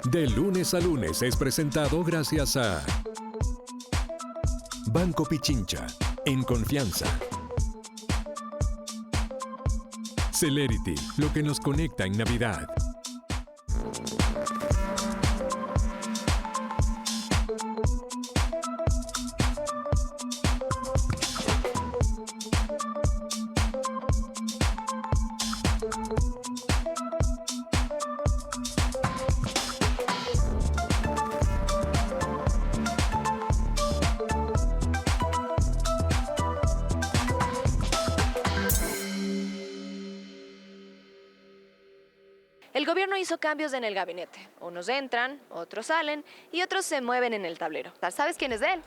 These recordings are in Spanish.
De lunes a lunes es presentado gracias a Banco Pichincha, en confianza. Celerity, lo que nos conecta en Navidad. El gobierno hizo cambios en el gabinete. Unos entran, otros salen y otros se mueven en el tablero. ¿Sabes quién es él?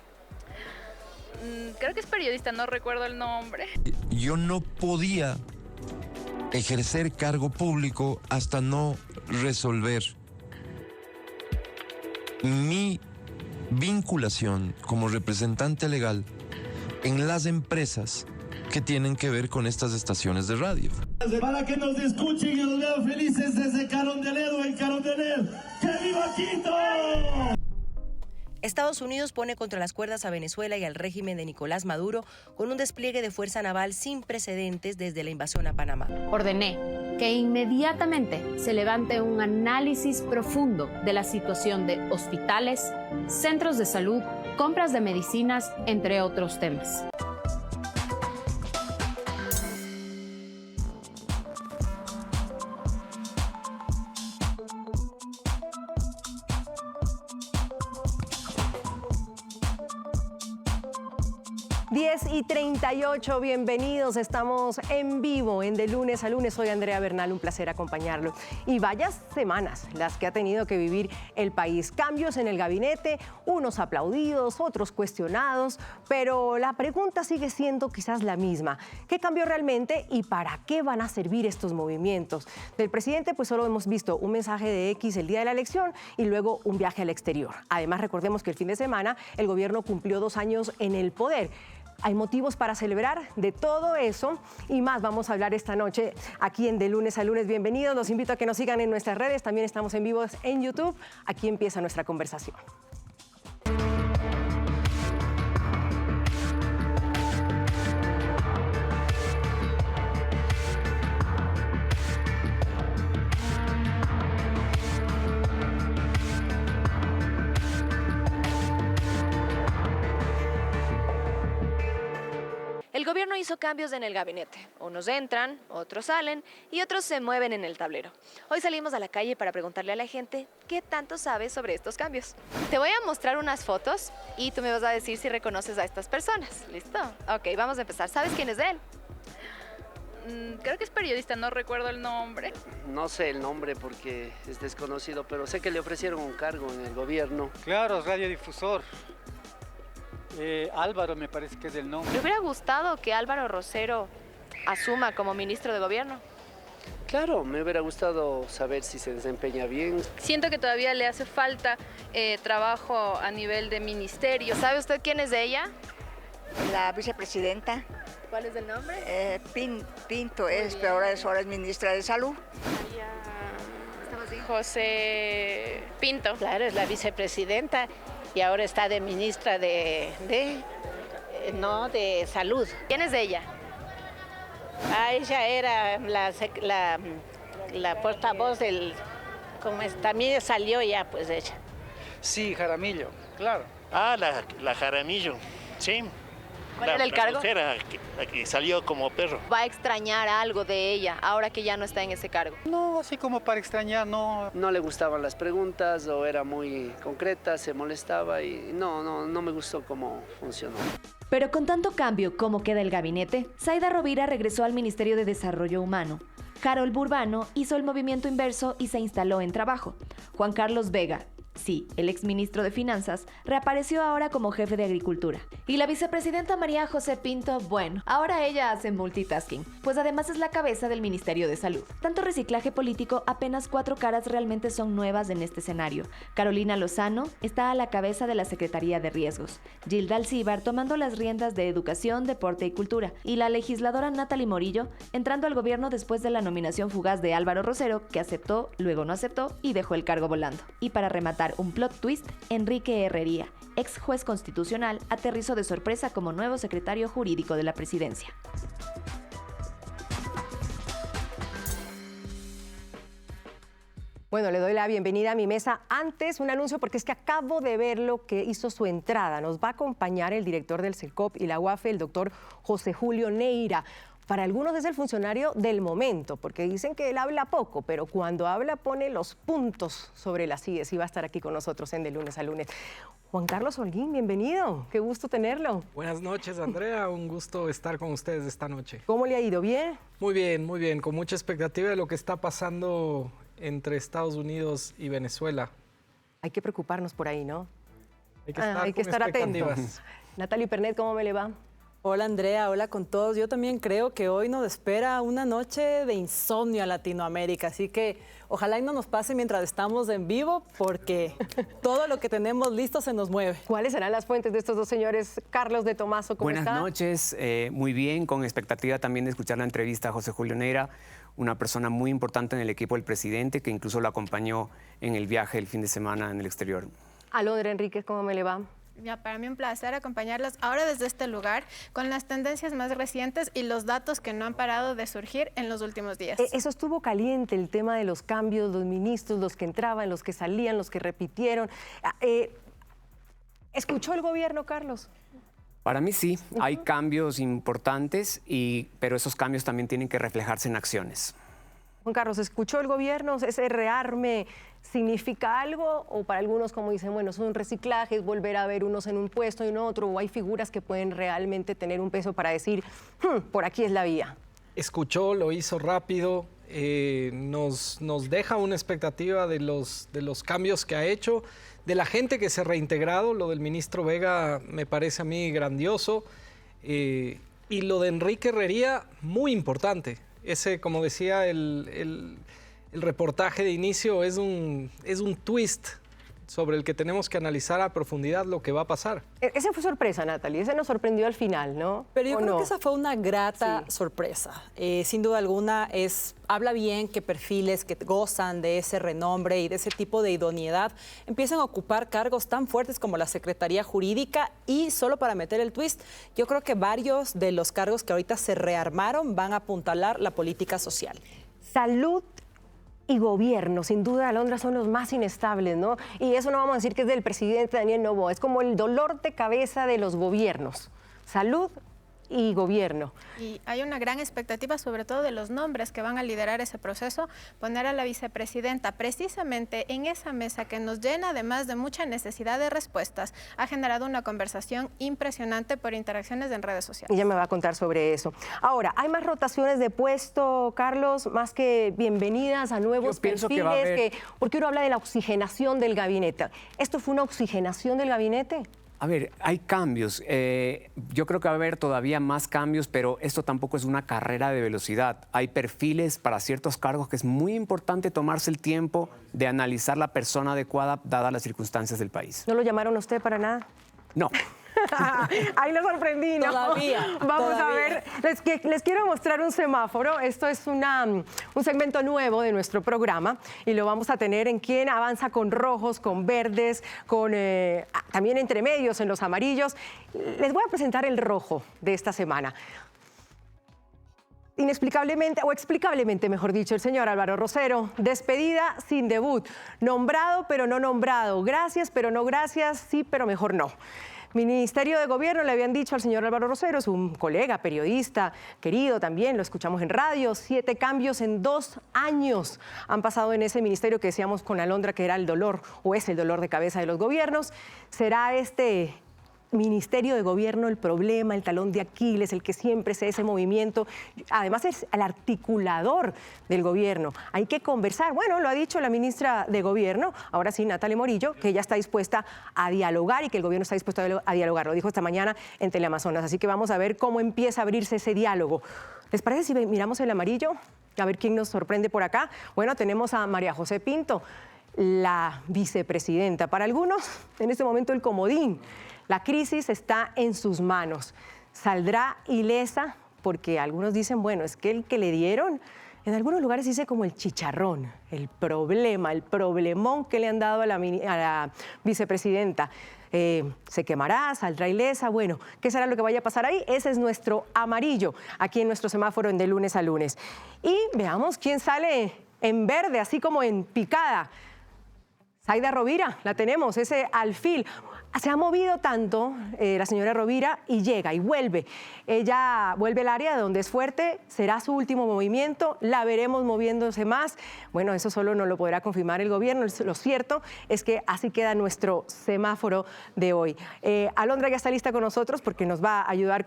Creo que es periodista, no recuerdo el nombre. Yo no podía ejercer cargo público hasta no resolver mi vinculación como representante legal en las empresas que tienen que ver con estas estaciones de radio. Para que nos escuchen y nos vean felices desde Carondelet, en Carondelet. ¡Que viva Quito! Estados Unidos pone contra las cuerdas a Venezuela y al régimen de Nicolás Maduro con un despliegue de fuerza naval sin precedentes desde la invasión a Panamá. Ordené que inmediatamente se levante un análisis profundo de la situación de hospitales, centros de salud, compras de medicinas, entre otros temas. Y 38, bienvenidos. Estamos en vivo en De Lunes a Lunes. Soy Andrea Bernal, un placer acompañarlo. Y varias semanas las que ha tenido que vivir el país. Cambios en el gabinete, unos aplaudidos, otros cuestionados, pero la pregunta sigue siendo quizás la misma. ¿Qué cambió realmente y para qué van a servir estos movimientos? Del presidente, pues solo hemos visto un mensaje de X el día de la elección y luego un viaje al exterior. Además, recordemos que el fin de semana el gobierno cumplió 2 años en el poder. Hay motivos para celebrar. De todo eso y más vamos a hablar esta noche aquí en De Lunes a Lunes. Bienvenidos, los invito a que nos sigan en nuestras redes. También estamos en vivo en YouTube. Aquí empieza nuestra conversación. El gobierno hizo cambios en el gabinete. Unos entran, otros salen y otros se mueven en el tablero. Hoy salimos a la calle para preguntarle a la gente qué tanto sabe sobre estos cambios. Te voy a mostrar unas fotos y tú me vas a decir si reconoces a estas personas. ¿Listo? Ok, vamos a empezar. ¿Sabes quién es él? Creo que es periodista, no recuerdo el nombre. No sé el nombre porque es desconocido, pero sé que le ofrecieron un cargo en el gobierno. Claro, radiodifusor. Álvaro me parece que es el nombre. ¿Le hubiera gustado que Álvaro Rosero asuma como ministro de gobierno? Claro, me hubiera gustado saber si se desempeña bien. Siento que todavía le hace falta trabajo a nivel de ministerio. ¿Sabe usted quién es ella? La vicepresidenta. ¿Cuál es el nombre? Pinto es, pero ahora es ministra de Salud. José Pinto. Claro, es la vicepresidenta y ahora está de ministra de Salud. ¿Quién es ella? Ella era la portavoz del... también salió ya, pues, ella. Sí, Jaramillo, claro. Ah, la Jaramillo, sí. ¿Cuál era el cargo? La que salió como perro. ¿Va a extrañar algo de ella ahora que ya no está en ese cargo? No, así como para extrañar, no. No le gustaban las preguntas o era muy concreta, se molestaba y no me gustó cómo funcionó. Pero con tanto cambio como queda el gabinete, Zaida Rovira regresó al Ministerio de Desarrollo Humano. Harold Burbano hizo el movimiento inverso y se instaló en trabajo. Juan Carlos Vega Sí, el exministro de Finanzas reapareció ahora como jefe de Agricultura. Y la vicepresidenta María José Pinto, bueno, ahora ella hace multitasking, pues además es la cabeza del Ministerio de Salud. Tanto reciclaje político, apenas 4 caras realmente son nuevas en este escenario. Carolina Lozano está a la cabeza de la Secretaría de Riesgos, Gilda Alcíbar tomando las riendas de Educación, Deporte y Cultura, y la legisladora Natalie Morillo entrando al gobierno después de la nominación fugaz de Álvaro Rosero, que aceptó, luego no aceptó y dejó el cargo volando. Y para rematar un plot twist, Enrique Herrería, ex juez constitucional, aterrizó de sorpresa como nuevo secretario jurídico de la presidencia. Bueno, le doy la bienvenida a mi mesa. Antes, un anuncio, porque es que acabo de ver lo que hizo su entrada. Nos va a acompañar el director del CELCOP y la UAFE, el doctor José Julio Neira. Para algunos es el funcionario del momento, porque dicen que él habla poco, pero cuando habla pone los puntos sobre las IES y va a estar aquí con nosotros en De Lunes a Lunes. Juan Carlos Holguín, bienvenido. Qué gusto tenerlo. Buenas noches, Andrea. Un gusto estar con ustedes esta noche. ¿Cómo le ha ido? ¿Bien? Muy bien. Con mucha expectativa de lo que está pasando entre Estados Unidos y Venezuela. Hay que preocuparnos por ahí, ¿no? Hay que estar atentos. Natalie Pernet, ¿cómo me le va? Hola Andrea, hola con todos. Yo también creo que hoy nos espera una noche de insomnio a Latinoamérica, así que ojalá y no nos pase mientras estamos en vivo, porque todo lo que tenemos listo se nos mueve. ¿Cuáles serán las fuentes de estos dos señores? Carlos de Tomaso, ¿cómo está? Buenas noches, muy bien, con expectativa también de escuchar la entrevista a José Julio Neira, una persona muy importante en el equipo del presidente, que incluso lo acompañó en el viaje el fin de semana en el exterior. Alondra Enríquez, ¿cómo me le va? Ya, para mí un placer acompañarlos ahora desde este lugar con las tendencias más recientes y los datos que no han parado de surgir en los últimos días. Eso estuvo caliente, el tema de los cambios, los ministros, los que entraban, los que salían, los que repitieron. ¿Escuchó el gobierno, Carlos? Para mí sí, hay cambios importantes, pero esos cambios también tienen que reflejarse en acciones. Juan Carlos, ¿escuchó el gobierno? ¿Ese rearme significa algo? O para algunos, como dicen, bueno, son reciclajes, volver a ver unos en un puesto y en otro, o hay figuras que pueden realmente tener un peso para decir, por aquí es la vía. Escuchó, lo hizo rápido, nos deja una expectativa de los cambios que ha hecho, de la gente que se ha reintegrado. Lo del ministro Vega me parece a mí grandioso, y lo de Enrique Herrería, muy importante. Ese, como decía el reportaje de inicio, es un twist sobre el que tenemos que analizar a profundidad lo que va a pasar. Esa fue sorpresa, Natalie, ese nos sorprendió al final, ¿no? Pero yo creo que esa fue una grata sorpresa. Sin duda alguna, habla bien que perfiles que gozan de ese renombre y de ese tipo de idoneidad empiezan a ocupar cargos tan fuertes como la Secretaría Jurídica, y solo para meter el twist, yo creo que varios de los cargos que ahorita se rearmaron van a apuntalar la política social. Salud y gobierno, sin duda, Alondra, son los más inestables, ¿no? Y eso no vamos a decir que es del presidente Daniel Noboa, es como el dolor de cabeza de los gobiernos. Salud y gobierno. Y hay una gran expectativa, sobre todo de los nombres que van a liderar ese proceso, poner a la vicepresidenta precisamente en esa mesa que nos llena, además de mucha necesidad de respuestas. Ha generado una conversación impresionante por interacciones en redes sociales. Ella me va a contar sobre eso. Ahora, ¿hay más rotaciones de puesto, Carlos? Más que bienvenidas a nuevos perfiles, porque uno habla de la oxigenación del gabinete. ¿Esto fue una oxigenación del gabinete? A ver, hay cambios. Yo creo que va a haber todavía más cambios, pero esto tampoco es una carrera de velocidad. Hay perfiles para ciertos cargos que es muy importante tomarse el tiempo de analizar la persona adecuada dadas las circunstancias del país. ¿No lo llamaron a usted para nada? No. Ahí lo sorprendí, ¿no? Todavía. Vamos a ver, les quiero mostrar un semáforo. Esto es un segmento nuevo de nuestro programa y lo vamos a tener en quién avanza con rojos, con verdes, con también entre medios en los amarillos. Les voy a presentar el rojo de esta semana. Inexplicablemente, o explicablemente, mejor dicho, el señor Álvaro Rosero, despedida sin debut, nombrado pero no nombrado, gracias pero no gracias, sí pero mejor no. Ministerio de Gobierno le habían dicho al señor Álvaro Rosero, es un colega, periodista, querido también, lo escuchamos en radio, 7 cambios en 2 años han pasado en ese ministerio que decíamos con Alondra que era el dolor, o es el dolor de cabeza de los gobiernos. ¿Será este Ministerio de Gobierno el problema, el talón de Aquiles, el que siempre se ese movimiento. Además es el articulador del gobierno. Hay que conversar. Bueno, lo ha dicho la ministra de Gobierno, ahora sí, Natalia Morillo, que ella está dispuesta a dialogar y que el gobierno está dispuesto a dialogar. Lo dijo esta mañana en Teleamazonas. Así que vamos a ver cómo empieza a abrirse ese diálogo. ¿Les parece si miramos el amarillo? A ver quién nos sorprende por acá. Bueno, tenemos a María José Pinto, la vicepresidenta. Para algunos, en este momento, el comodín. La crisis está en sus manos. ¿Saldrá ilesa? Porque algunos dicen, bueno, es que el que le dieron, en algunos lugares dice como el chicharrón, el problema, el problemón que le han dado a la vicepresidenta. ¿Se quemará? ¿Saldrá ilesa? Bueno, ¿qué será lo que vaya a pasar ahí? Ese es nuestro amarillo, aquí en nuestro semáforo en De Lunes a Lunes. Y veamos quién sale en verde, así como en picada. Zaida Rovira, la tenemos, ese alfil. Se ha movido tanto la señora Rovira y llega y vuelve. Ella vuelve al área donde es fuerte, será su último movimiento, la veremos moviéndose más. Bueno, eso solo nos lo podrá confirmar el gobierno. Lo cierto es que así queda nuestro semáforo de hoy. Alondra ya está lista con nosotros porque nos va a ayudar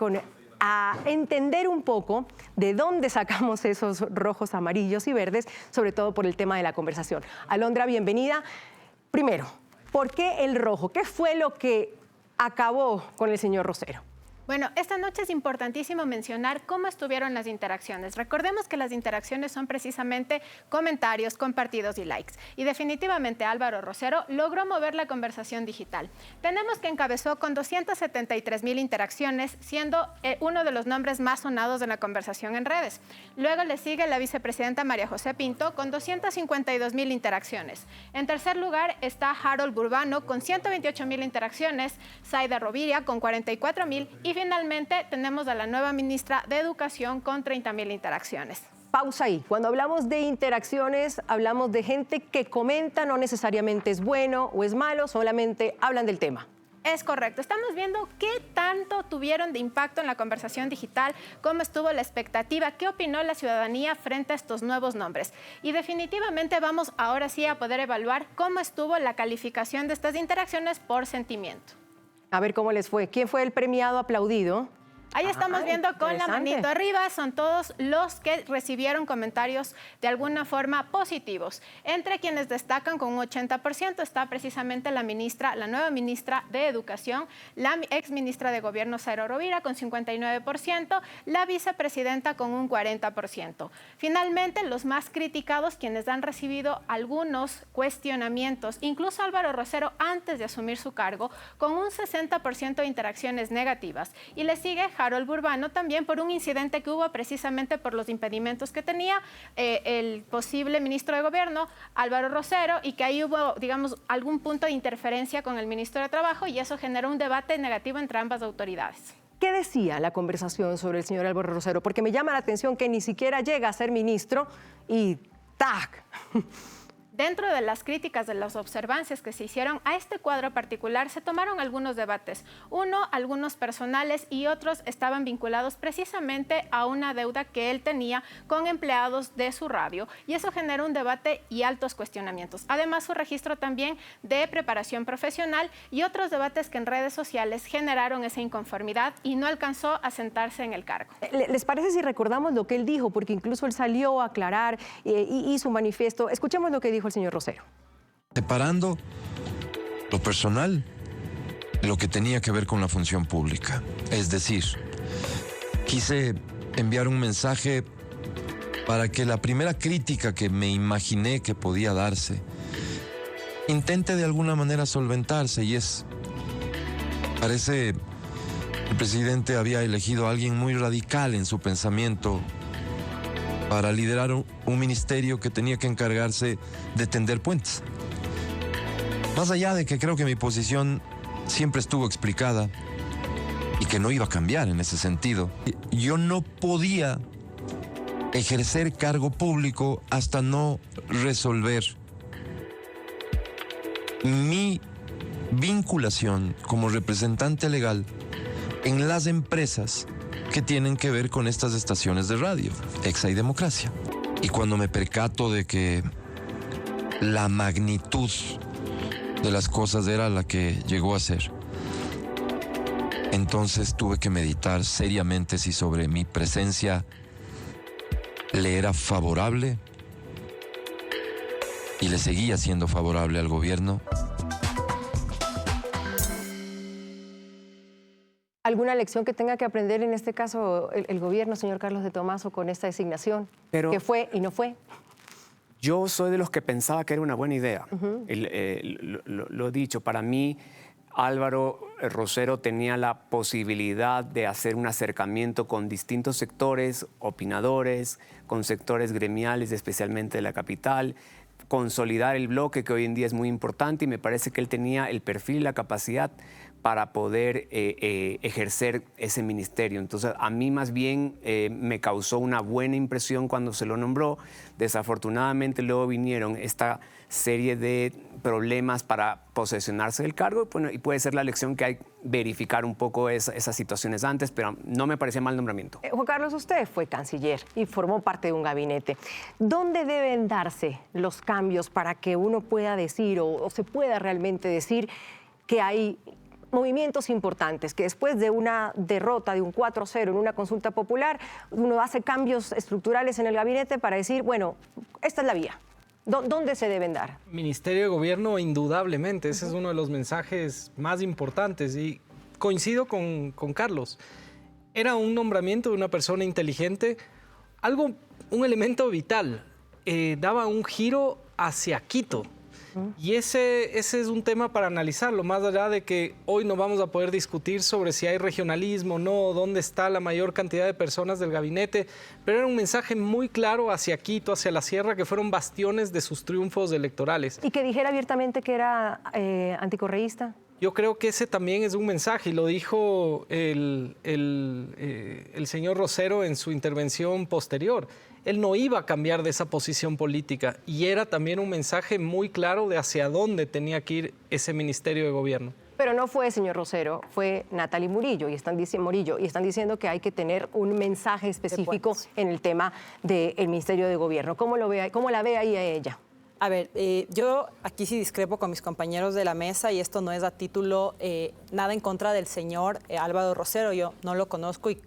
a entender un poco de dónde sacamos esos rojos, amarillos y verdes, sobre todo por el tema de la conversación. Alondra, bienvenida. Primero, ¿por qué el rojo? ¿Qué fue lo que acabó con el señor Rosero? Bueno, esta noche es importantísimo mencionar cómo estuvieron las interacciones. Recordemos que las interacciones son precisamente comentarios, compartidos y likes. Y definitivamente Álvaro Rosero logró mover la conversación digital. Tenemos que encabezó con 273,000 interacciones, siendo uno de los nombres más sonados de la conversación en redes. Luego le sigue la vicepresidenta María José Pinto con 252,000 interacciones. En tercer lugar está Harold Burbano con 128,000 interacciones, Zaida Rovira con 44,000 y finalmente tenemos a la nueva ministra de Educación con 30,000 interacciones. Pausa ahí. Cuando hablamos de interacciones, hablamos de gente que comenta, no necesariamente es bueno o es malo, solamente hablan del tema. Es correcto. Estamos viendo qué tanto tuvieron de impacto en la conversación digital, cómo estuvo la expectativa, qué opinó la ciudadanía frente a estos nuevos nombres. Y definitivamente vamos ahora sí a poder evaluar cómo estuvo la calificación de estas interacciones por sentimiento. A ver cómo les fue. ¿Quién fue el premiado aplaudido? Ahí estamos viendo con la manito arriba, son todos los que recibieron comentarios de alguna forma positivos. Entre quienes destacan con un 80% está precisamente la nueva ministra de Educación, la ex ministra de Gobierno Zaida Rovira con 59%, la vicepresidenta con un 40%. Finalmente, los más criticados, quienes han recibido algunos cuestionamientos, incluso Álvaro Rosero antes de asumir su cargo, con un 60% de interacciones negativas. Y le sigue Harold Burbano también por un incidente que hubo precisamente por los impedimentos que tenía el posible ministro de Gobierno, Álvaro Rosero, y que ahí hubo, digamos, algún punto de interferencia con el ministro de Trabajo y eso generó un debate negativo entre ambas autoridades. ¿Qué decía la conversación sobre el señor Álvaro Rosero? Porque me llama la atención que ni siquiera llega a ser ministro y ¡tac! Dentro de las críticas de las observancias que se hicieron a este cuadro particular, se tomaron algunos debates. Uno, algunos personales y otros estaban vinculados precisamente a una deuda que él tenía con empleados de su radio y eso generó un debate y altos cuestionamientos. Además, su registro también de preparación profesional y otros debates que en redes sociales generaron esa inconformidad y no alcanzó a sentarse en el cargo. ¿Les parece si recordamos lo que él dijo? Porque incluso él salió a aclarar y hizo un manifiesto. Escuchemos lo que dijo el señor Rosero. Separando lo personal de lo que tenía que ver con la función pública. Es decir, quise enviar un mensaje para que la primera crítica que me imaginé que podía darse intente de alguna manera solventarse y parece el presidente había elegido a alguien muy radical en su pensamiento para liderar un ministerio que tenía que encargarse de tender puentes. Más allá de que creo que mi posición siempre estuvo explicada y que no iba a cambiar en ese sentido, yo no podía ejercer cargo público hasta no resolver mi vinculación como representante legal en las empresas que tienen que ver con estas estaciones de radio, Exa y Democracia. Y cuando me percato de que la magnitud de las cosas era la que llegó a ser, entonces tuve que meditar seriamente si sobre mi presencia le era favorable y le seguía siendo favorable al gobierno. ¿Alguna lección que tenga que aprender en este caso el gobierno, señor Carlos de Tomaso, con esta designación? ¿Qué fue y no fue? Yo soy de los que pensaba que era una buena idea. Lo he dicho, para mí Álvaro Rosero tenía la posibilidad de hacer un acercamiento con distintos sectores, opinadores, con sectores gremiales, especialmente de la capital, consolidar el bloque, que hoy en día es muy importante, y me parece que él tenía el perfil y la capacidad para poder ejercer ese ministerio. Entonces, a mí más bien me causó una buena impresión cuando se lo nombró. Desafortunadamente, luego vinieron esta serie de problemas para posesionarse del cargo, y puede ser la lección que hay que verificar un poco esas situaciones antes, pero no me parecía mal nombramiento. Juan Carlos, usted fue canciller y formó parte de un gabinete. ¿Dónde deben darse los cambios para que uno pueda decir o se pueda realmente decir que hay movimientos importantes, que después de una derrota de un 4-0 en una consulta popular, uno hace cambios estructurales en el gabinete para decir, bueno, esta es la vía? ¿Dónde se deben dar? Ministerio de Gobierno, indudablemente. Ese es uno de los mensajes más importantes. Y coincido con Carlos. Era un nombramiento de una persona inteligente, un elemento vital. Daba un giro hacia Quito. Y ese es un tema para analizarlo, más allá de que hoy no vamos a poder discutir sobre si hay regionalismo o no, dónde está la mayor cantidad de personas del gabinete, pero era un mensaje muy claro hacia Quito, hacia la sierra, que fueron bastiones de sus triunfos electorales. ¿Y que dijera abiertamente que era anticorreísta? Yo creo que ese también es un mensaje, y lo dijo el señor Rosero en su intervención posterior. Él no iba a cambiar de esa posición política, y era también un mensaje muy claro de hacia dónde tenía que ir ese Ministerio de Gobierno. Pero no fue, señor Rosero, fue Natalie Murillo, y están diciendo que hay que tener un mensaje específico en el tema del Ministerio de Gobierno. ¿Cómo la ve ahí a ella? A ver, yo aquí sí discrepo con mis compañeros de la mesa, y esto no es a título nada en contra del señor Álvaro Rosero. Yo no lo conozco y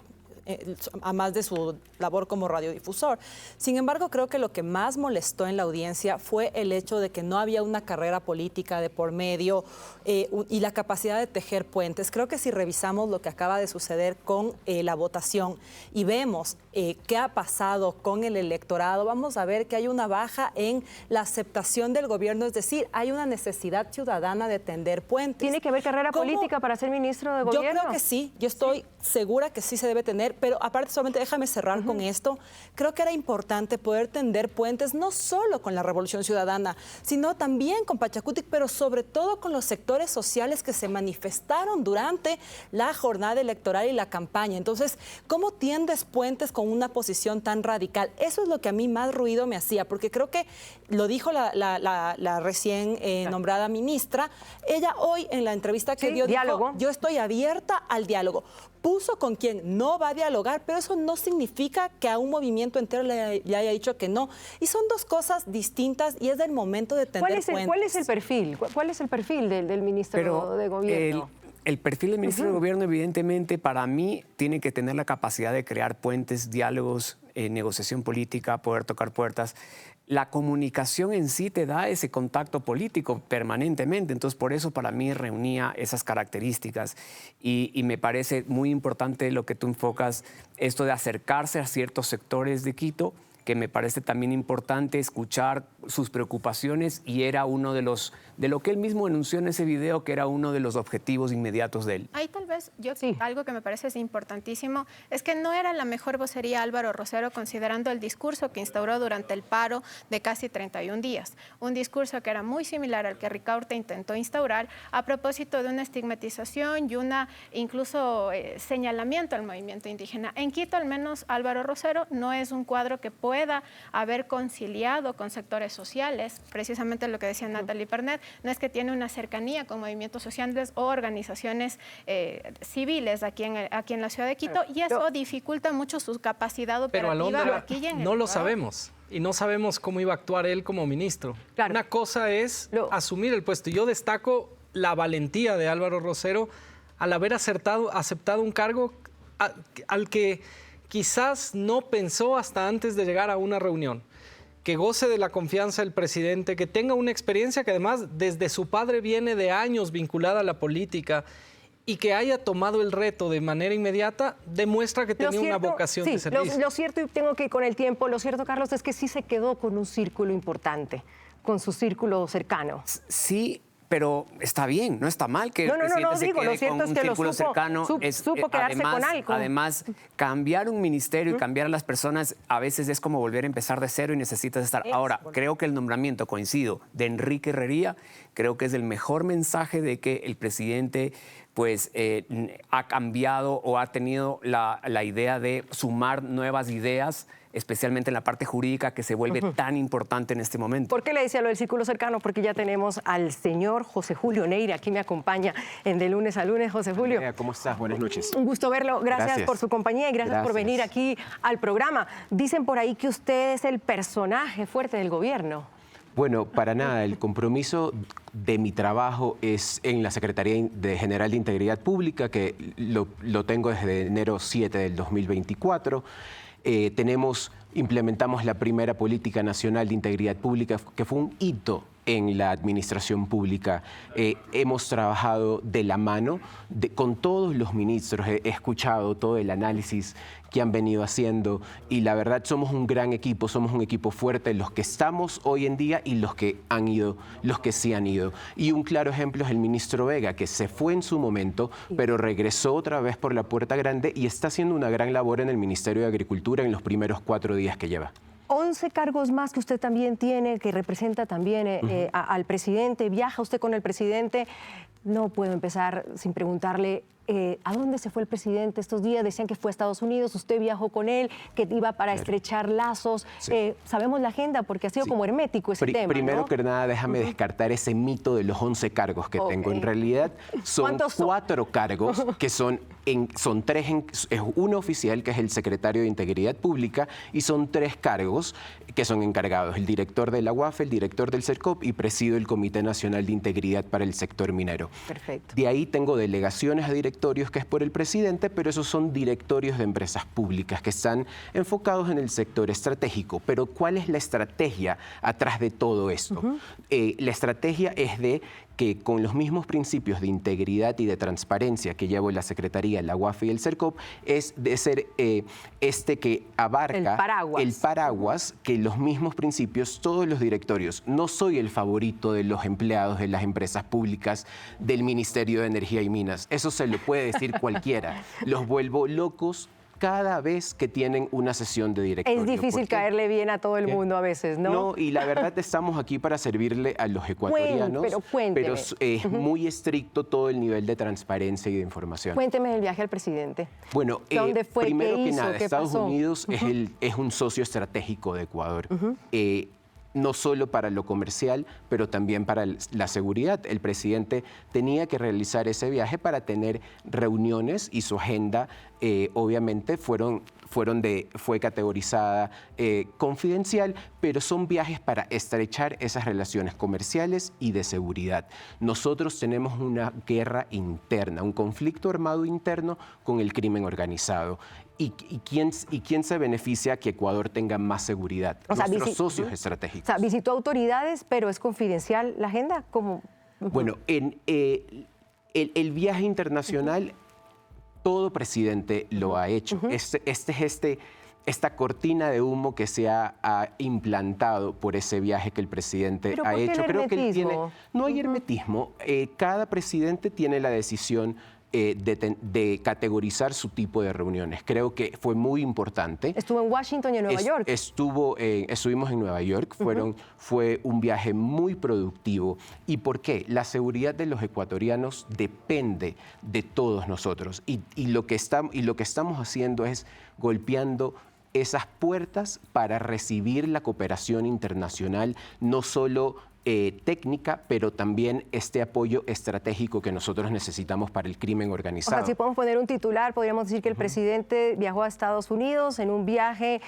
a más de su labor como radiodifusor. Sin embargo, creo que lo que más molestó en la audiencia fue el hecho de que no había una carrera política de por medio y la capacidad de tejer puentes. Creo que si revisamos lo que acaba de suceder con la votación y vemos qué ha pasado con el electorado, vamos a ver que hay una baja en la aceptación del gobierno, es decir, hay una necesidad ciudadana de tender puentes. ¿Tiene que haber carrera política para ser ministro de gobierno? Yo creo que sí, yo estoy segura que sí se debe tener, pero aparte, solamente déjame cerrar con esto. Creo que era importante poder tender puentes no solo con la Revolución Ciudadana, sino también con Pachacutic, pero sobre todo con los sectores sociales que se manifestaron durante la jornada electoral y la campaña. Entonces, ¿cómo tiendes puentes con una posición tan radical? Eso es lo que a mí más ruido me hacía, porque creo que lo dijo la recién nombrada ministra. Ella hoy en la entrevista que dio dijo, yo estoy abierta al diálogo. Puso con quien no va a dialogar, pero eso no significa que a un movimiento entero le haya dicho que no. Y son dos cosas distintas, y es del momento de tender puentes. ¿Cuál es el perfil? ¿Cuál es el perfil del ministro de Gobierno? El perfil del ministro de Gobierno, evidentemente, para mí, tiene que tener la capacidad de crear puentes, diálogos, negociación política, poder tocar puertas. La comunicación en sí te da ese contacto político permanentemente, entonces por eso para mí reunía esas características, y me parece muy importante lo que tú enfocas, esto de acercarse a ciertos sectores de Quito, que me parece también importante escuchar sus preocupaciones, y era uno de lo que él mismo anunció en ese video, que era uno de los objetivos inmediatos de él. Ahí tal vez algo que me parece es importantísimo es que no era la mejor vocería Álvaro Rosero, considerando el discurso que instauró durante el paro de casi 31 días. Un discurso que era muy similar al que Ricaurte intentó instaurar a propósito de una estigmatización y una incluso señalamiento al movimiento indígena. En Quito, al menos, Álvaro Rosero no es un cuadro que pueda haber conciliado con sectores sociales, precisamente lo que decía Natalie Pernet, no es que tiene una cercanía con movimientos sociales o organizaciones civiles aquí en la ciudad de Quito, y eso dificulta mucho su capacidad operativa aquí y en el no lo sabemos, y no sabemos cómo iba a actuar él como ministro. Claro. Una cosa es asumir el puesto. Yo destaco la valentía de Álvaro Rosero al haber aceptado un cargo al que quizás no pensó hasta antes de llegar a una reunión. Que goce de la confianza del presidente, que tenga una experiencia que además desde su padre viene de años vinculada a la política y que haya tomado el reto de manera inmediata, demuestra que tenía una vocación de servicio. Lo cierto, y tengo que ir con el tiempo, lo cierto, Carlos, es que sí se quedó con un círculo importante, con su círculo cercano. Sí, pero está bien, no está mal que el presidente se quede con un círculo cercano. Supo quedarse con algo. Además, cambiar un ministerio y cambiar a las personas a veces es como volver a empezar de cero y necesitas estar. Ahora, creo que el nombramiento, coincido, de Enrique Herrería, creo que es el mejor mensaje de que el presidente pues ha cambiado o ha tenido la idea de sumar nuevas ideas, especialmente en la parte jurídica, que se vuelve tan importante en este momento. ¿Por qué le decía lo del círculo cercano? Porque ya tenemos al señor José Julio Neira, aquí me acompaña en De Lunes a Lunes. José Julio. ¿Cómo estás? Buenas noches. Un gusto verlo. Gracias por su compañía y gracias por venir aquí al programa. Dicen por ahí que usted es el personaje fuerte del gobierno. Bueno, para nada. El compromiso de mi trabajo es en la Secretaría General de Integridad Pública, que lo tengo desde enero 7 del 2024. Implementamos la primera Política Nacional de Integridad Pública, que fue un hito en la administración pública. Hemos trabajado de la mano con todos los ministros, he escuchado todo el análisis que han venido haciendo y la verdad somos un gran equipo, somos un equipo fuerte, los que estamos hoy en día y los que sí han ido. Y un claro ejemplo es el ministro Vega, que se fue en su momento, pero regresó otra vez por la puerta grande y está haciendo una gran labor en el Ministerio de Agricultura en los primeros 4 días que lleva. 11 cargos más que usted también tiene, que representa también al presidente. Viaja usted con el presidente. No puedo empezar sin preguntarle ¿a dónde se fue el presidente estos días? Decían que fue a Estados Unidos, usted viajó con él, que iba para estrechar lazos. Sí. Sabemos la agenda porque ha sido como hermético ese tema, Primero ¿no? que nada, déjame descartar ese mito de los 11 cargos que tengo. En realidad son 4 cargos, que son 3, es uno oficial, que es el secretario de Integridad Pública, y son 3 cargos que son encargados: el director de la UAF, el director del CERCOP y presido el Comité Nacional de Integridad para el Sector Minero. Perfecto. De ahí tengo delegaciones a directorios, que es por el presidente, pero esos son directorios de empresas públicas que están enfocados en el sector estratégico. Pero ¿cuál es la estrategia atrás de todo esto? La estrategia es de que con los mismos principios de integridad y de transparencia que llevo en la Secretaría, la UAF y el CERCOP, es de ser que abarca el paraguas, que los mismos principios, todos los directorios. No soy el favorito de los empleados de las empresas públicas del Ministerio de Energía y Minas. Eso se lo puede decir cualquiera. Los vuelvo locos cada vez que tienen una sesión de directorio. Es difícil caerle bien a todo el mundo a veces, ¿no? No, y la verdad estamos aquí para servirle a los ecuatorianos, pero es muy estricto todo el nivel de transparencia y de información. Cuénteme del viaje al presidente. Bueno, ¿dónde fue? Primero ¿Qué que hizo? nada, ¿Qué Estados pasó? Unidos es un socio estratégico de Ecuador. No solo para lo comercial, pero también para la seguridad. El presidente tenía que realizar ese viaje para tener reuniones y su agenda, obviamente, fue categorizada confidencial, pero son viajes para estrechar esas relaciones comerciales y de seguridad. Nosotros tenemos una guerra interna, un conflicto armado interno con el crimen organizado. ¿Y quién se beneficia que Ecuador tenga más seguridad? Nuestros socios estratégicos. O sea, visitó autoridades, pero es confidencial la agenda. ¿Cómo? Bueno, en el viaje internacional, todo presidente lo ha hecho. Esta cortina de humo que se ha implantado por ese viaje que el presidente ha hecho. Creo que él tiene. No hay hermetismo. Cada presidente tiene la decisión de categorizar su tipo de reuniones. Creo que fue muy importante. ¿Estuvo en Washington y en Nueva York? Estuvimos en Nueva York. Fue un viaje muy productivo. ¿Y por qué? La seguridad de los ecuatorianos depende de todos nosotros. Y lo que estamos haciendo es golpeando esas puertas para recibir la cooperación internacional, no solo técnica, pero también este apoyo estratégico que nosotros necesitamos para el crimen organizado. O sea, si podemos poner un titular, podríamos decir que el presidente viajó a Estados Unidos en un viaje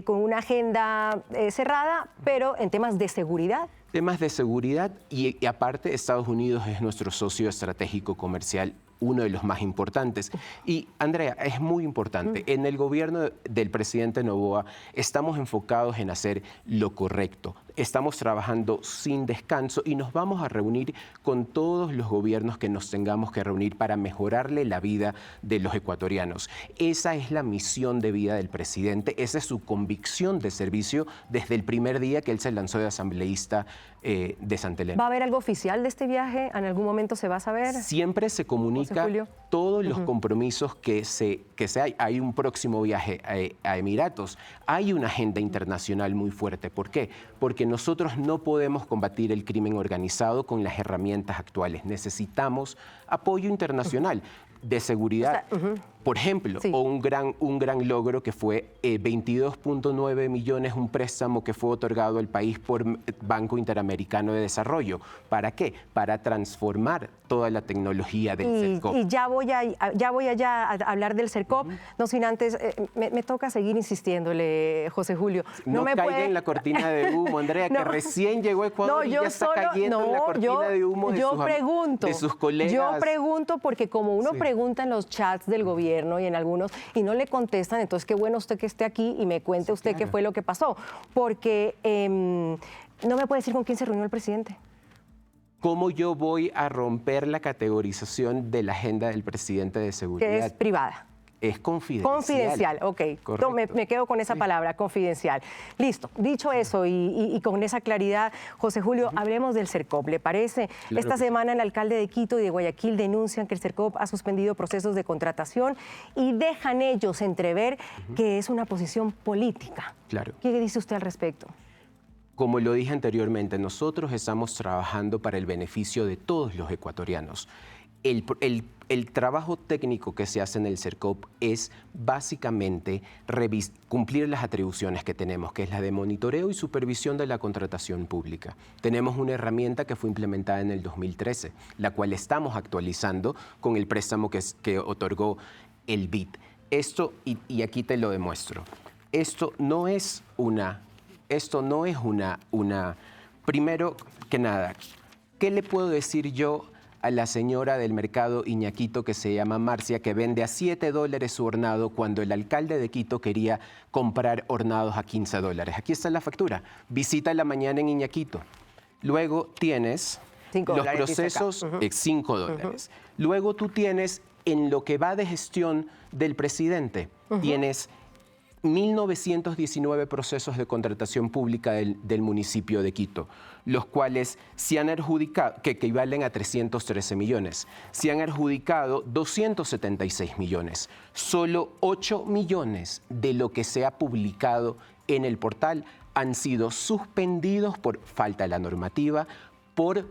con una agenda cerrada, pero en temas de seguridad. Temas de seguridad y aparte Estados Unidos es nuestro socio estratégico comercial uno de los más importantes. Y Andrea, es muy importante, en el gobierno del presidente Noboa estamos enfocados en hacer lo correcto. Estamos trabajando sin descanso y nos vamos a reunir con todos los gobiernos que nos tengamos que reunir para mejorarle la vida de los ecuatorianos. Esa es la misión de vida del presidente, esa es su convicción de servicio desde el primer día que él se lanzó de asambleísta de Santa Elena. ¿Va a haber algo oficial de este viaje? ¿En algún momento se va a saber? Siempre se comunica todos los compromisos que se hay. Hay un próximo viaje a Emiratos. Hay una agenda internacional muy fuerte. ¿Por qué? Porque nosotros no podemos combatir el crimen organizado con las herramientas actuales. Necesitamos apoyo internacional de seguridad. Por ejemplo, o un gran logro que fue 22.9 millones, un préstamo que fue otorgado al país por Banco Interamericano de Desarrollo. ¿Para qué? Para transformar toda la tecnología del CERCOP. Y ya voy allá a hablar del CERCOP, no sin antes, me toca seguir insistiéndole, José Julio. No me caiga en la cortina de humo, Andrea, que recién llegó a Ecuador y ya está cayendo en la cortina de humo de sus colegas. Yo pregunto porque como uno pregunta en los chats del gobierno y en algunos, y no le contestan, entonces qué bueno usted que esté aquí y me cuente usted qué fue lo que pasó. Porque no me puede decir con quién se reunió el presidente. ¿Cómo yo voy a romper la categorización de la agenda del presidente de seguridad? Que es privada. Es confidencial. Confidencial, ok. Me quedo con esa palabra, confidencial. Listo. Dicho eso y con esa claridad, José Julio, hablemos del CERCOP, ¿le parece? Claro. Esta semana el alcalde de Quito y de Guayaquil denuncian que el CERCOP ha suspendido procesos de contratación y dejan ellos entrever que es una posición política. Claro. ¿Qué dice usted al respecto? Como lo dije anteriormente, nosotros estamos trabajando para el beneficio de todos los ecuatorianos. El trabajo técnico que se hace en el CERCOP es básicamente cumplir las atribuciones que tenemos, que es la de monitoreo y supervisión de la contratación pública. Tenemos una herramienta que fue implementada en el 2013, la cual estamos actualizando con el préstamo que otorgó el BID. Esto, y aquí te lo demuestro, esto no es una... Primero que nada, ¿qué le puedo decir yo a la señora del mercado Iñaquito que se llama Marcia, que vende a $7 su hornado cuando el alcalde de Quito quería comprar hornados a $15? Aquí está la factura. Visita la mañana en Iñaquito. Luego tienes los procesos, $5. Luego tú tienes, en lo que va de gestión del presidente, tienes 1.919 procesos de contratación pública del municipio de Quito, los cuales se han adjudicado, que equivalen a 313 millones. Se han adjudicado 276 millones. Solo 8 millones de lo que se ha publicado en el portal han sido suspendidos por falta de la normativa, por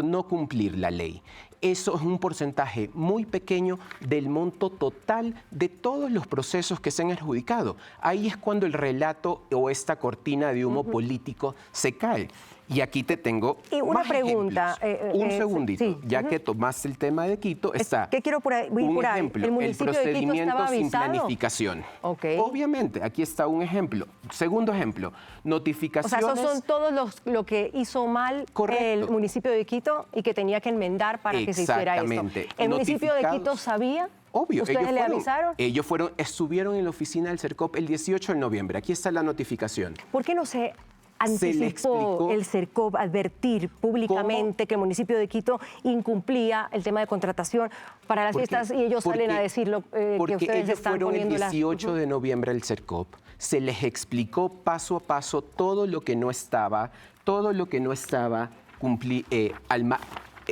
no cumplir la ley. Eso es un porcentaje muy pequeño del monto total de todos los procesos que se han adjudicado. Ahí es cuando el relato o esta cortina de humo político se cae. Y aquí te tengo una pregunta. Un segundito, ya que tomaste el tema de Quito, está ¿qué quiero por ahí? un ejemplo, ¿El el procedimiento sin planificación. Okay. Obviamente, aquí está un ejemplo. Segundo ejemplo, notificaciones. O sea, esos son todos lo que hizo mal el municipio de Quito y que tenía que enmendar para que se hiciera esto. ¿El municipio de Quito sabía? Obvio. ¿Ustedes le avisaron? Ellos estuvieron en la oficina del CERCOP el 18 de noviembre. Aquí está la notificación. ¿Por qué no se anticipó el CERCOP advertir públicamente que el municipio de Quito incumplía el tema de contratación para las fiestas y ellos salen a decirlo que ustedes están poniendo el 18 de noviembre al CERCOP, se les explicó paso a paso todo lo que no estaba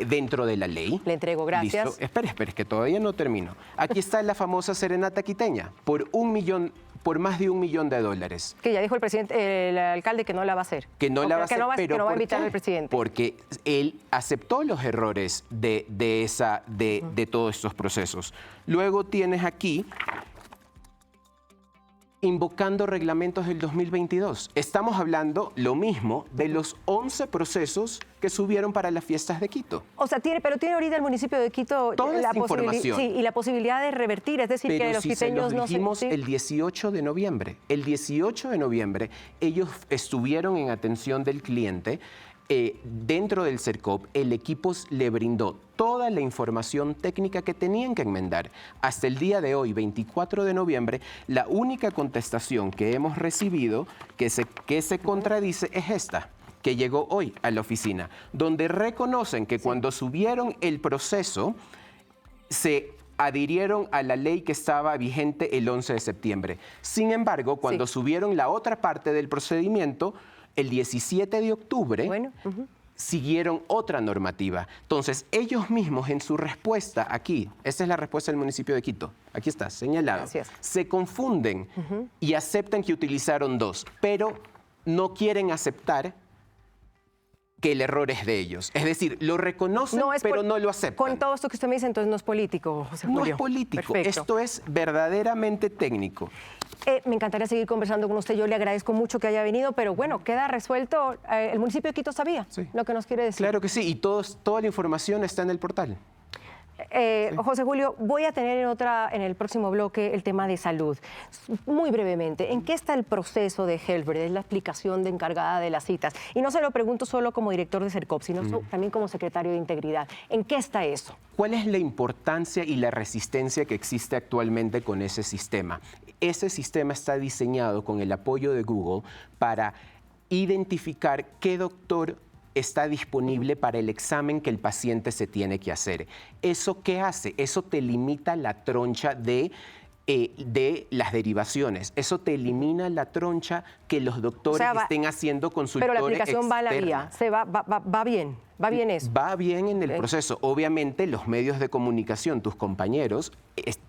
dentro de la ley. Le entrego, gracias. Listo. Espera, que todavía no termino. Aquí está la famosa serenata quiteña, por más de $1 millón. Que ya dijo el presidente, el alcalde que no la va a hacer. Que no la va a hacer, pero no va a invitar al presidente. Porque él aceptó los errores de todos estos procesos. Luego tienes aquí invocando reglamentos del 2022. Estamos hablando lo mismo de los 11 procesos que subieron para las fiestas de Quito. O sea, pero tiene ahorita el municipio de Quito toda esta información. Sí, y la posibilidad de revertir, es decir, que los quiteños no se... Pero si el 18 de noviembre. El 18 de noviembre ellos estuvieron en atención del cliente dentro del CERCOP, el equipo le brindó toda la información técnica que tenían que enmendar. Hasta el día de hoy, 24 de noviembre, la única contestación que hemos recibido que se contradice es esta, que llegó hoy a la oficina, donde reconocen que cuando subieron el proceso, se adhirieron a la ley que estaba vigente el 11 de septiembre. Sin embargo, cuando subieron la otra parte del procedimiento, el 17 de octubre, siguieron otra normativa. Entonces, ellos mismos en su respuesta aquí, esta es la respuesta del municipio de Quito, aquí está, señalado, se confunden y aceptan que utilizaron dos, pero no quieren aceptar que el error es de ellos. Es decir, lo reconocen, pero no lo aceptan. Con todo esto que usted me dice, entonces no es político, José Julio. No es político, Perfecto. esto es verdaderamente técnico. Me encantaría seguir conversando con usted. Yo le agradezco mucho que haya venido, pero bueno, queda resuelto. El municipio de Quito sabía lo que nos quiere decir. Claro que sí, y toda la información está en el portal. José Julio, voy a tener en el próximo bloque el tema de salud. Muy brevemente, ¿en qué está el proceso de Helbred? Es la explicación de encargada de las citas. Y no se lo pregunto solo como director de CERCOP, sino también como secretario de Integridad. ¿En qué está eso? ¿Cuál es la importancia y la resistencia que existe actualmente con ese sistema? Ese sistema está diseñado con el apoyo de Google para identificar qué doctor está disponible para el examen que el paciente se tiene que hacer. ¿Eso qué hace? Eso te limita la troncha de las derivaciones. Eso te elimina la troncha que los doctores estén haciendo consultores Pero la aplicación externas. va a la vía, va bien. ¿Va bien eso? Va bien en el proceso. Obviamente los medios de comunicación, tus compañeros,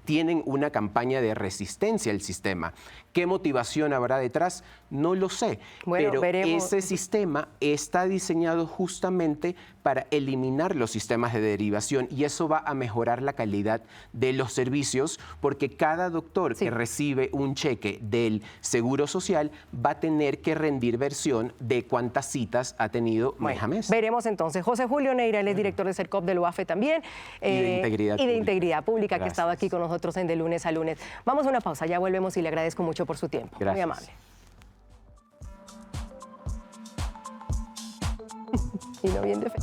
tienen una campaña de resistencia al sistema. ¿Qué motivación habrá detrás? No lo sé. Bueno, pero veremos. ese sistema está diseñado justamente para eliminar los sistemas de derivación y eso va a mejorar la calidad de los servicios porque cada doctor que recibe un cheque del Seguro Social va a tener que rendir versión de cuántas citas ha tenido mes a mes. Veremos entonces. José Julio Neira, él es director de CERCOP del UAFE también. Y de Integridad Pública, que ha estado aquí con nosotros en De Lunes a Lunes. Vamos a una pausa, ya volvemos y le agradezco mucho por su tiempo. Gracias. Muy amable. Y no bien de fe.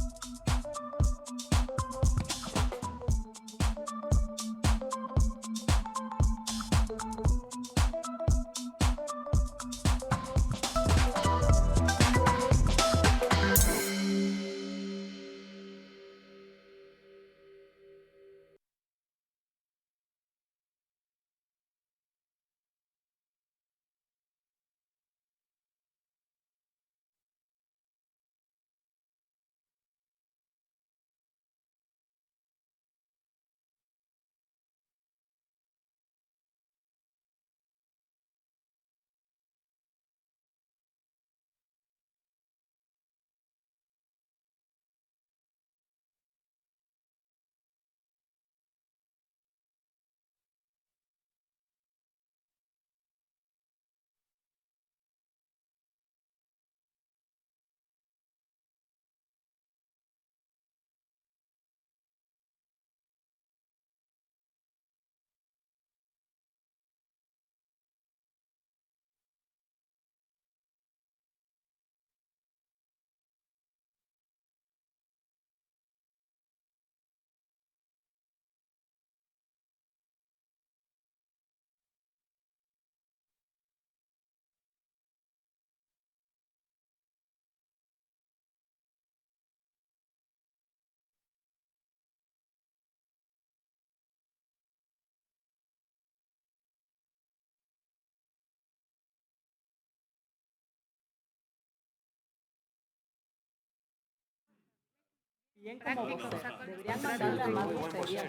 Bien como vocero. Deberían mandarle a más vocerías.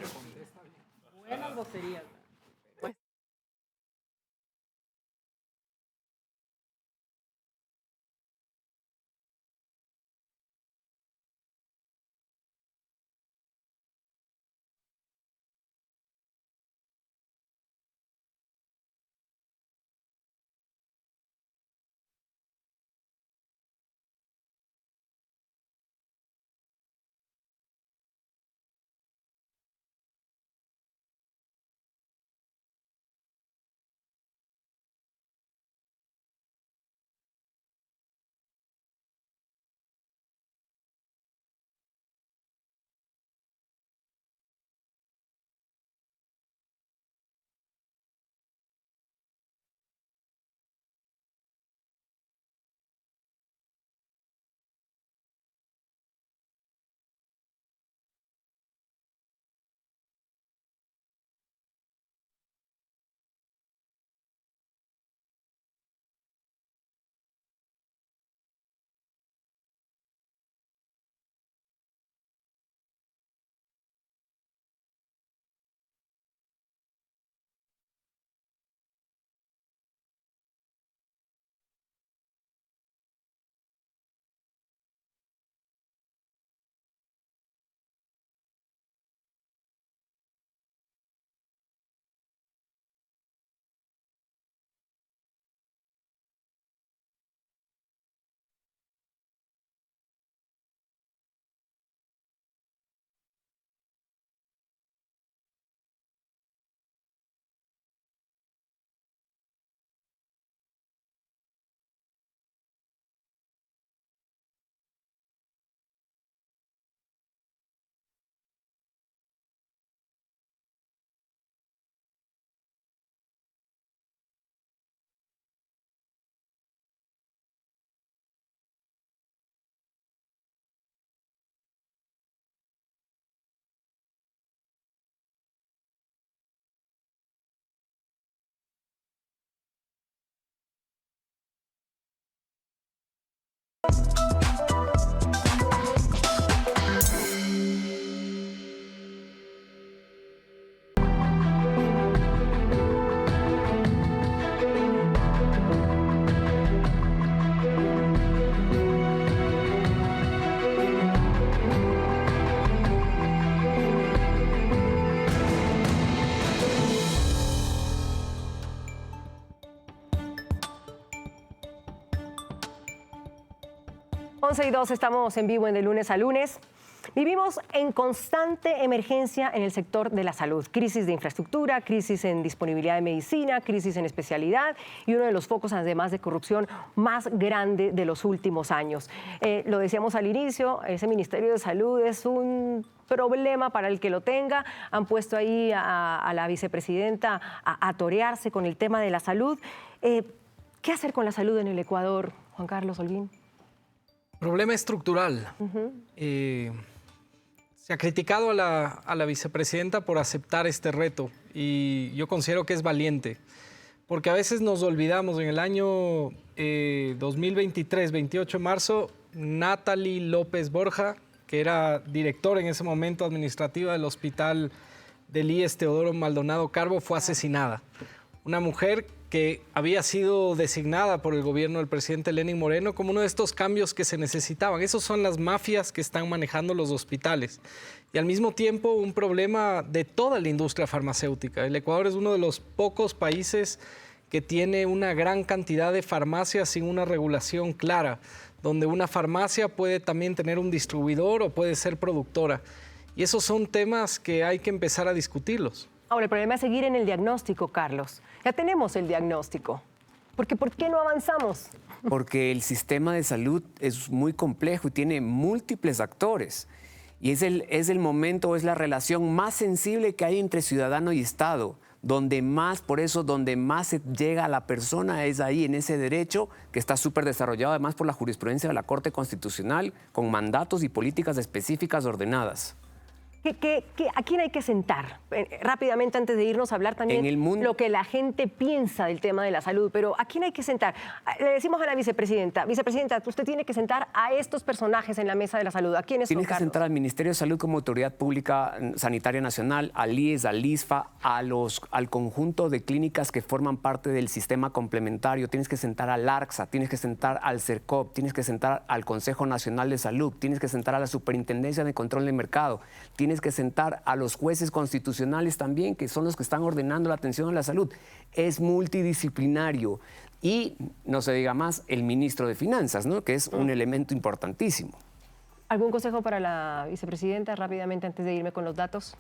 Buenas vocerías. 11:02, estamos en vivo en De Lunes a Lunes. Vivimos en constante emergencia en el sector de la salud. Crisis de infraestructura, crisis en disponibilidad de medicina, crisis en especialidad y uno de los focos, además, de corrupción más grande de los últimos años. Lo decíamos al inicio, ese Ministerio de Salud es un problema para el que lo tenga. Han puesto ahí a la vicepresidenta a torearse con el tema de la salud. ¿Qué hacer con la salud en el Ecuador, Juan Carlos Holguín? Problema estructural. Se ha criticado a la vicepresidenta por aceptar este reto y yo considero que es valiente, porque a veces nos olvidamos. En el año 2023, 28 de marzo, Natalie López Borja, que era directora en ese momento administrativa del hospital del IES Teodoro Maldonado Carbo, fue asesinada. Una mujer que había sido designada por el gobierno del presidente Lenín Moreno como uno de estos cambios que se necesitaban. Esos son las mafias que están manejando los hospitales. Y al mismo tiempo un problema de toda la industria farmacéutica. El Ecuador es uno de los pocos países que tiene una gran cantidad de farmacias sin una regulación clara, donde una farmacia puede también tener un distribuidor o puede ser productora. Y esos son temas que hay que empezar a discutirlos. Ahora, el problema es seguir en el diagnóstico, Carlos. Ya tenemos el diagnóstico. ¿Por qué no avanzamos? Porque el sistema de salud es muy complejo y tiene múltiples actores. Y es el momento, es la relación más sensible que hay entre ciudadano y Estado. Donde más se llega a la persona es ahí, en ese derecho que está súper desarrollado además por la jurisprudencia de la Corte Constitucional, con mandatos y políticas específicas ordenadas. ¿A quién hay que sentar? Rápidamente, antes de irnos a hablar también lo que la gente piensa del tema de la salud, pero ¿a quién hay que sentar? Le decimos a la vicepresidenta, usted tiene que sentar a estos personajes en la mesa de la salud. ¿A quiénes son, Tienes que Carlos? sentar al Ministerio de Salud como Autoridad Pública Sanitaria Nacional, al IES, al ISFA, al conjunto de clínicas que forman parte del sistema complementario. Tienes que sentar al ARCSA, tienes que sentar al CERCOP, tienes que sentar al Consejo Nacional de Salud, tienes que sentar a la Superintendencia de Control de Mercado, tienes que sentar a los jueces constitucionales también, que son los que están ordenando la atención a la salud. Es multidisciplinario. Y, no se diga más, el ministro de Finanzas, ¿no?, que es un elemento importantísimo. ¿Algún consejo para la vicepresidenta, rápidamente, antes de irme con los datos?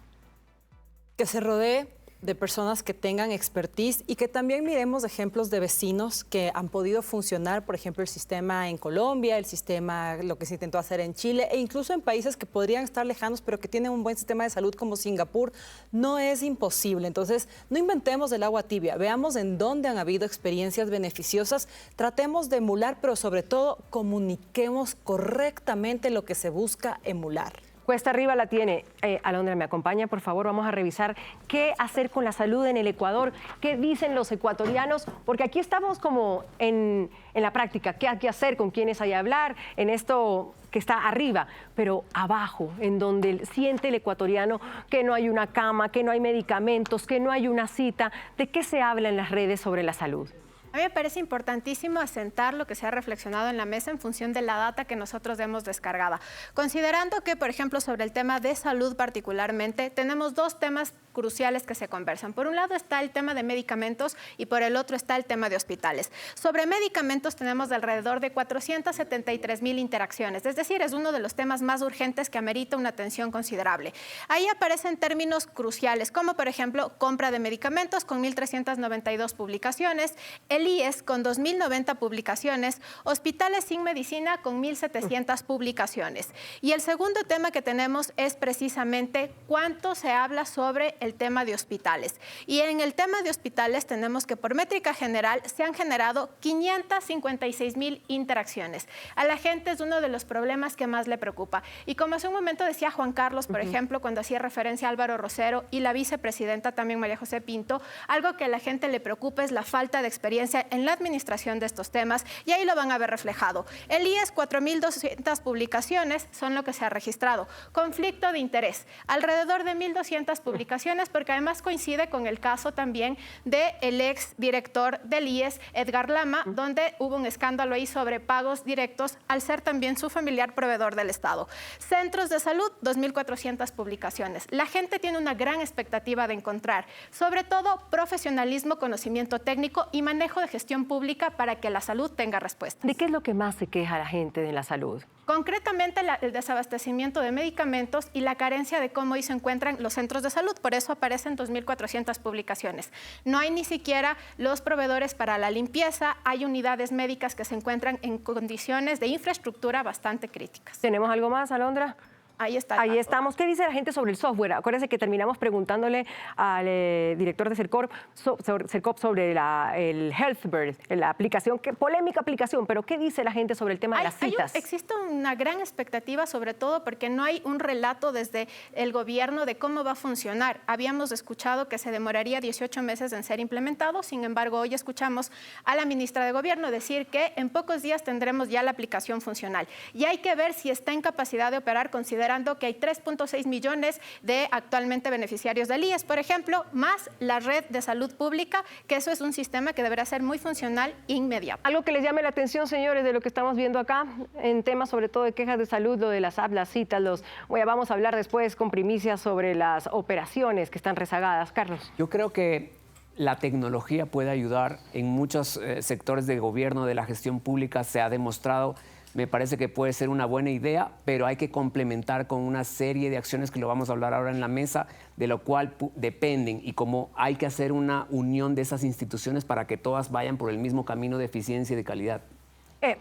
Que se rodee de personas que tengan expertise y que también miremos ejemplos de vecinos que han podido funcionar, por ejemplo, el sistema en Colombia, el sistema, lo que se intentó hacer en Chile e incluso en países que podrían estar lejanos pero que tienen un buen sistema de salud como Singapur. No es imposible. Entonces, no inventemos el agua tibia, veamos en dónde han habido experiencias beneficiosas, tratemos de emular, pero sobre todo comuniquemos correctamente lo que se busca emular. Cuesta arriba la tiene. Alondra, ¿me acompaña, por favor? Vamos a revisar qué hacer con la salud en el Ecuador, qué dicen los ecuatorianos, porque aquí estamos como en la práctica, qué hay que hacer, con quiénes hay que hablar, en esto que está arriba, pero abajo, en donde siente el ecuatoriano que no hay una cama, que no hay medicamentos, que no hay una cita. ¿De qué se habla en las redes sobre la salud? A mí me parece importantísimo asentar lo que se ha reflexionado en la mesa en función de la data que nosotros hemos descargada. Considerando que, por ejemplo, sobre el tema de salud particularmente, tenemos dos temas cruciales que se conversan. Por un lado está el tema de medicamentos y por el otro está el tema de hospitales. Sobre medicamentos tenemos alrededor de 473,000 interacciones, es decir, es uno de los temas más urgentes que amerita una atención considerable. Ahí aparecen términos cruciales, como por ejemplo, compra de medicamentos con 1,392 publicaciones, el IES con 2,090 publicaciones, hospitales sin medicina con 1,700 publicaciones. Y el segundo tema que tenemos es precisamente cuánto se habla sobre el tema de hospitales. Y en el tema de hospitales tenemos que por métrica general se han generado 556,000 interacciones. A la gente es uno de los problemas que más le preocupa. Y como hace un momento decía Juan Carlos, por ejemplo, cuando hacía referencia a Álvaro Rosero y la vicepresidenta también María José Pinto, algo que a la gente le preocupa es la falta de experiencia experiencia en la administración de estos temas y ahí lo van a ver reflejado. El IES, 4.200 publicaciones son lo que se ha registrado. Conflicto de interés, alrededor de 1.200 publicaciones, porque además coincide con el caso también del ex director del IES, Edgar Lama, donde hubo un escándalo ahí sobre pagos directos al ser también su familiar proveedor del Estado. Centros de salud, 2.400 publicaciones. La gente tiene una gran expectativa de encontrar, sobre todo, profesionalismo, conocimiento técnico y manejo de gestión pública para que la salud tenga respuesta. ¿De qué es lo que más se queja la gente de la salud? Concretamente, el desabastecimiento de medicamentos y la carencia de cómo hoy se encuentran los centros de salud. Por eso aparecen 2.400 publicaciones. No hay ni siquiera los proveedores para la limpieza. Hay unidades médicas que se encuentran en condiciones de infraestructura bastante críticas. ¿Tenemos algo más, Alondra? Ahí está. Ahí estamos. ¿Qué dice la gente sobre el software? Acuérdense que terminamos preguntándole al director de Cercop sobre el HealthBird, la aplicación, polémica aplicación, pero ¿qué dice la gente sobre el tema de las citas? Existe una gran expectativa, sobre todo porque no hay un relato desde el gobierno de cómo va a funcionar. Habíamos escuchado que se demoraría 18 meses en ser implementado, sin embargo, hoy escuchamos a la ministra de Gobierno decir que en pocos días tendremos ya la aplicación funcional. Y hay que ver si está en capacidad de operar, considerando que hay 3.6 millones de actualmente beneficiarios del IES, por ejemplo, más la red de salud pública, que eso es un sistema que deberá ser muy funcional e inmediato. Algo que les llame la atención, señores, de lo que estamos viendo acá, en temas sobre todo de quejas de salud, lo de las apps, las citas, vamos a hablar después con primicias sobre las operaciones que están rezagadas. Carlos. Yo creo que la tecnología puede ayudar en muchos sectores de gobierno, de la gestión pública, se ha demostrado. Me parece que puede ser una buena idea, pero hay que complementar con una serie de acciones que lo vamos a hablar ahora en la mesa, de lo cual dependen y cómo hay que hacer una unión de esas instituciones para que todas vayan por el mismo camino de eficiencia y de calidad.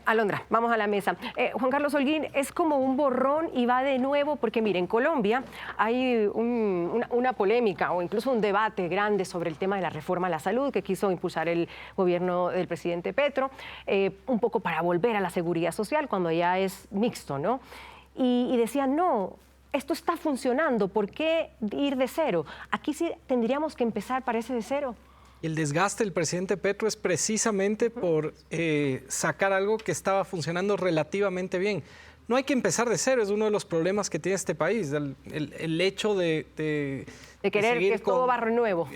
Alondra, vamos a la mesa. Juan Carlos Holguín, es como un borrón y va de nuevo, porque mire, en Colombia hay una polémica o incluso un debate grande sobre el tema de la reforma a la salud que quiso impulsar el gobierno del presidente Petro, un poco para volver a la seguridad social cuando ya es mixto, ¿no? Y decían, no, esto está funcionando, ¿por qué ir de cero? Aquí sí tendríamos que empezar, parece, de cero. Y el desgaste del presidente Petro es precisamente por sacar algo que estaba funcionando relativamente bien. No hay que empezar de cero, es uno de los problemas que tiene este país, el hecho de querer que es todo barro nuevo.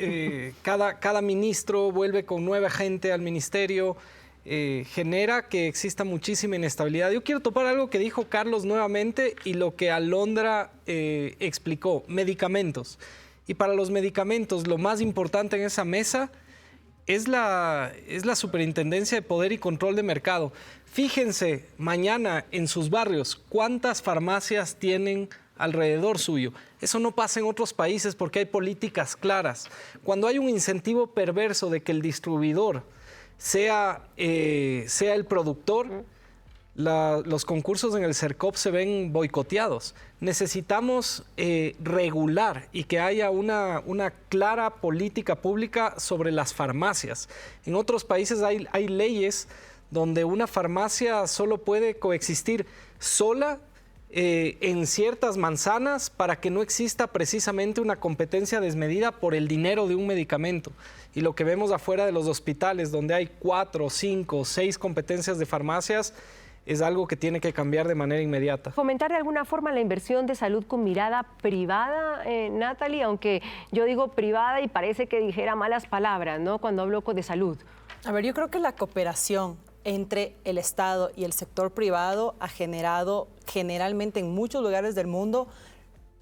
Cada ministro vuelve con nueva gente al ministerio, genera que exista muchísima inestabilidad. Yo quiero topar algo que dijo Carlos nuevamente y lo que Alondra explicó, medicamentos. Y para los medicamentos, lo más importante en esa mesa es la Superintendencia de Poder y Control de Mercado. Fíjense mañana en sus barrios cuántas farmacias tienen alrededor suyo. Eso no pasa en otros países porque hay políticas claras. Cuando hay un incentivo perverso de que el distribuidor sea el productor, los concursos en el Cercop se ven boicoteados. Necesitamos regular y que haya una clara política pública sobre las farmacias. En otros países hay leyes donde una farmacia solo puede coexistir sola en ciertas manzanas para que no exista precisamente una competencia desmedida por el dinero de un medicamento. Y lo que vemos afuera de los hospitales, donde hay 4, 5, 6 competencias de farmacias, es algo que tiene que cambiar de manera inmediata. ¿Fomentar de alguna forma la inversión de salud con mirada privada, Natalie? Aunque yo digo privada y parece que dijera malas palabras, ¿no? Cuando hablo de salud. A ver, yo creo que la cooperación entre el Estado y el sector privado ha generado generalmente en muchos lugares del mundo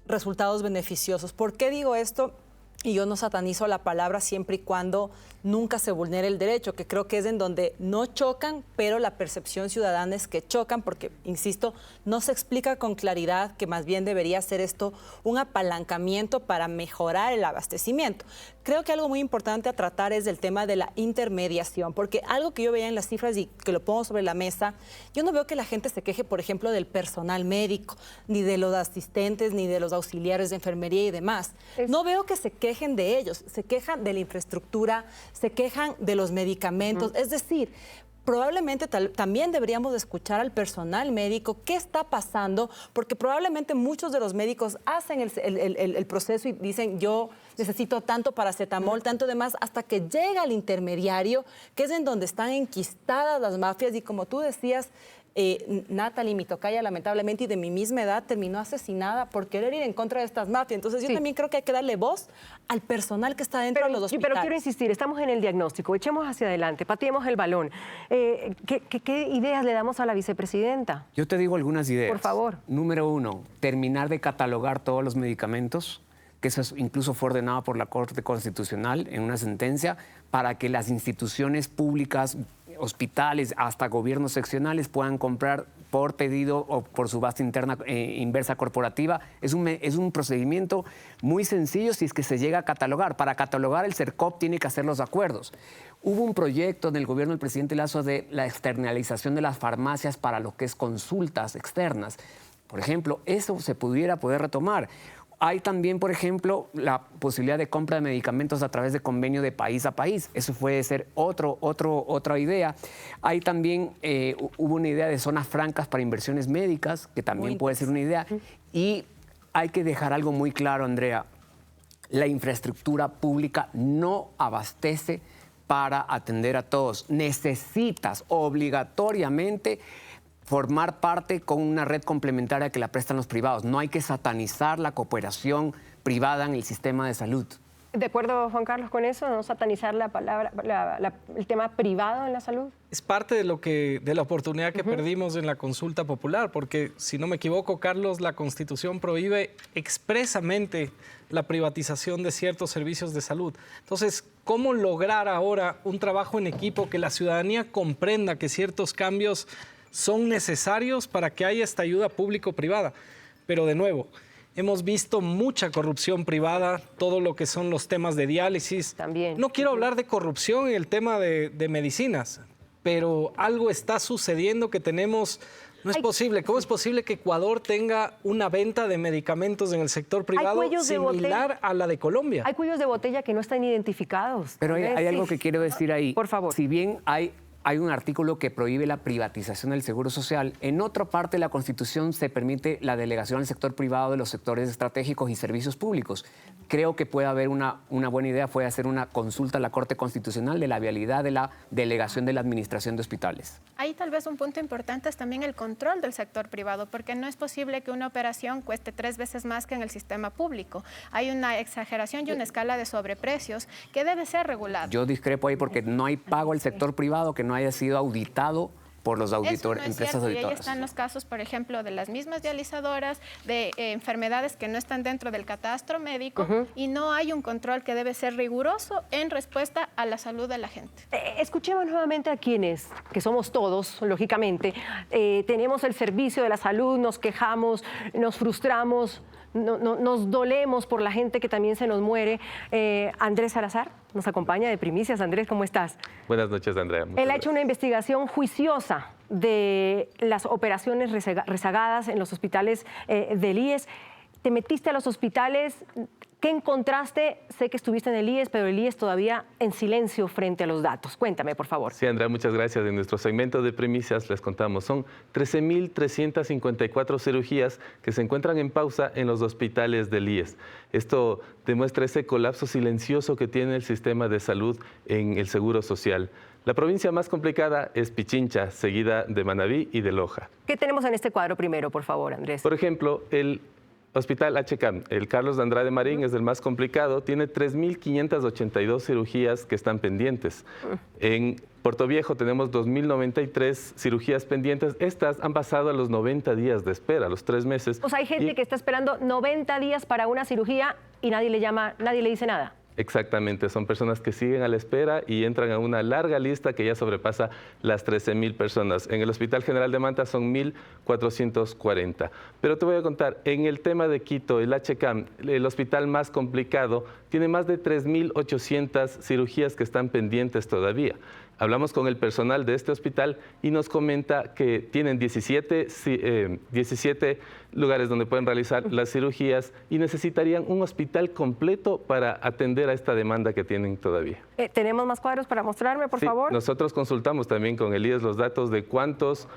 resultados beneficiosos. ¿Por qué digo esto? Y yo no satanizo la palabra siempre y cuando nunca se vulnere el derecho, que creo que es en donde no chocan, pero la percepción ciudadana es que chocan porque, insisto, no se explica con claridad que más bien debería ser esto un apalancamiento para mejorar el abastecimiento. Creo que algo muy importante a tratar es el tema de la intermediación, porque algo que yo veía en las cifras y que lo pongo sobre la mesa, yo no veo que la gente se queje, por ejemplo, del personal médico, ni de los asistentes, ni de los auxiliares de enfermería y demás. No veo que se quejen de ellos, se quejan de la infraestructura, se quejan de los medicamentos, es decir, probablemente también deberíamos escuchar al personal médico qué está pasando, porque probablemente muchos de los médicos hacen el proceso y dicen yo necesito tanto paracetamol, tanto demás, hasta que llega el intermediario, que es en donde están enquistadas las mafias. Y como tú decías, Natalie, mi tocaya, lamentablemente, y de mi misma edad, terminó asesinada por querer ir en contra de estas mafias. Entonces yo también creo que hay que darle voz al personal que está dentro de los hospitales. Pero quiero insistir, estamos en el diagnóstico, echemos hacia adelante, pateemos el balón. ¿Qué ideas le damos a la vicepresidenta? Yo te digo algunas ideas. Por favor. Número 1, terminar de catalogar todos los medicamentos, que eso incluso fue ordenado por la Corte Constitucional en una sentencia, para que las instituciones públicas, hospitales, hasta gobiernos seccionales puedan comprar por pedido o por subasta interna inversa corporativa. Es un procedimiento muy sencillo si es que se llega a catalogar. Para catalogar, el CERCOP tiene que hacer los acuerdos. Hubo un proyecto en el gobierno del presidente Lazo de la externalización de las farmacias para lo que es consultas externas. Por ejemplo, eso se pudiera poder retomar. Hay también, por ejemplo, la posibilidad de compra de medicamentos a través de convenio de país a país. Eso puede ser otra idea. Hay también, hubo una idea de zonas francas para inversiones médicas, que también puede ser una idea. Y hay que dejar algo muy claro, Andrea. La infraestructura pública no abastece para atender a todos. Necesitas obligatoriamente formar parte con una red complementaria que la prestan los privados. No hay que satanizar la cooperación privada en el sistema de salud. ¿De acuerdo, Juan Carlos, con eso? ¿No satanizar la palabra, el tema privado en la salud? Es parte de la oportunidad que perdimos en la consulta popular, porque, si no me equivoco, Carlos, la Constitución prohíbe expresamente la privatización de ciertos servicios de salud. Entonces, ¿cómo lograr ahora un trabajo en equipo que la ciudadanía comprenda que ciertos cambios son necesarios para que haya esta ayuda público-privada? Pero, de nuevo, hemos visto mucha corrupción privada, todo lo que son los temas de diálisis. También. No quiero hablar de corrupción en el tema de medicinas, pero algo está sucediendo que tenemos. No es posible. ¿Cómo es posible que Ecuador tenga una venta de medicamentos en el sector privado similar a la de Colombia? Hay cuellos de botella que no están identificados. Pero hay algo que quiero decir ahí. Por favor. Si bien hay un artículo que prohíbe la privatización del seguro social, en otra parte de la Constitución se permite la delegación al sector privado de los sectores estratégicos y servicios públicos. Creo que puede haber una buena idea, puede hacer una consulta a la Corte Constitucional de la viabilidad de la delegación de la administración de hospitales. Ahí tal vez un punto importante es también el control del sector privado, porque no es posible que una operación cueste 3 veces más que en el sistema público. Hay una exageración y una escala de sobreprecios que debe ser regulada. Yo discrepo ahí porque no hay pago al sector privado que no haya sido auditado por los auditores, empresas auditoras. Y ahí están los casos, por ejemplo, de las mismas dializadoras, de enfermedades que no están dentro del catastro médico y no hay un control que debe ser riguroso en respuesta a la salud de la gente. Escuchemos nuevamente a quienes, que somos todos, lógicamente, tenemos el servicio de la salud, nos quejamos, nos frustramos, nos dolemos por la gente que también se nos muere. Andrés Salazar nos acompaña de Primicias. Andrés, ¿cómo estás? Buenas noches, Andrea. Él ha hecho una investigación juiciosa de las operaciones rezagadas en los hospitales del IES. Te metiste a los hospitales. ¿Qué encontraste? Sé que estuviste en el IES, pero el IES todavía en silencio frente a los datos. Cuéntame, por favor. Sí, Andrea, muchas gracias. En nuestro segmento de Primicias les contamos, son 13.354 cirugías que se encuentran en pausa en los hospitales del IES. Esto demuestra ese colapso silencioso que tiene el sistema de salud en el Seguro Social. La provincia más complicada es Pichincha, seguida de Manabí y de Loja. ¿Qué tenemos en este cuadro primero, por favor, Andrés? Por ejemplo, el Hospital HCAM, el Carlos de Andrade Marín, es el más complicado, tiene 3.582 cirugías que están pendientes. En Puerto Viejo tenemos 2.093 cirugías pendientes. Estas han pasado a los 90 días de espera, los 3 meses. O sea, hay gente que está esperando 90 días para una cirugía y nadie le llama, nadie le dice nada. Exactamente, son personas que siguen a la espera y entran a una larga lista que ya sobrepasa las 13.000 personas. En el Hospital General de Manta son 1.440. Pero te voy a contar, en el tema de Quito, el HCAM, el hospital más complicado, tiene más de 3.800 cirugías que están pendientes todavía. Hablamos con el personal de este hospital y nos comenta que tienen 17 lugares donde pueden realizar las cirugías y necesitarían un hospital completo para atender a esta demanda que tienen todavía. ¿Tenemos más cuadros para mostrarme, por favor? Nosotros consultamos también con el IES los datos de cuántas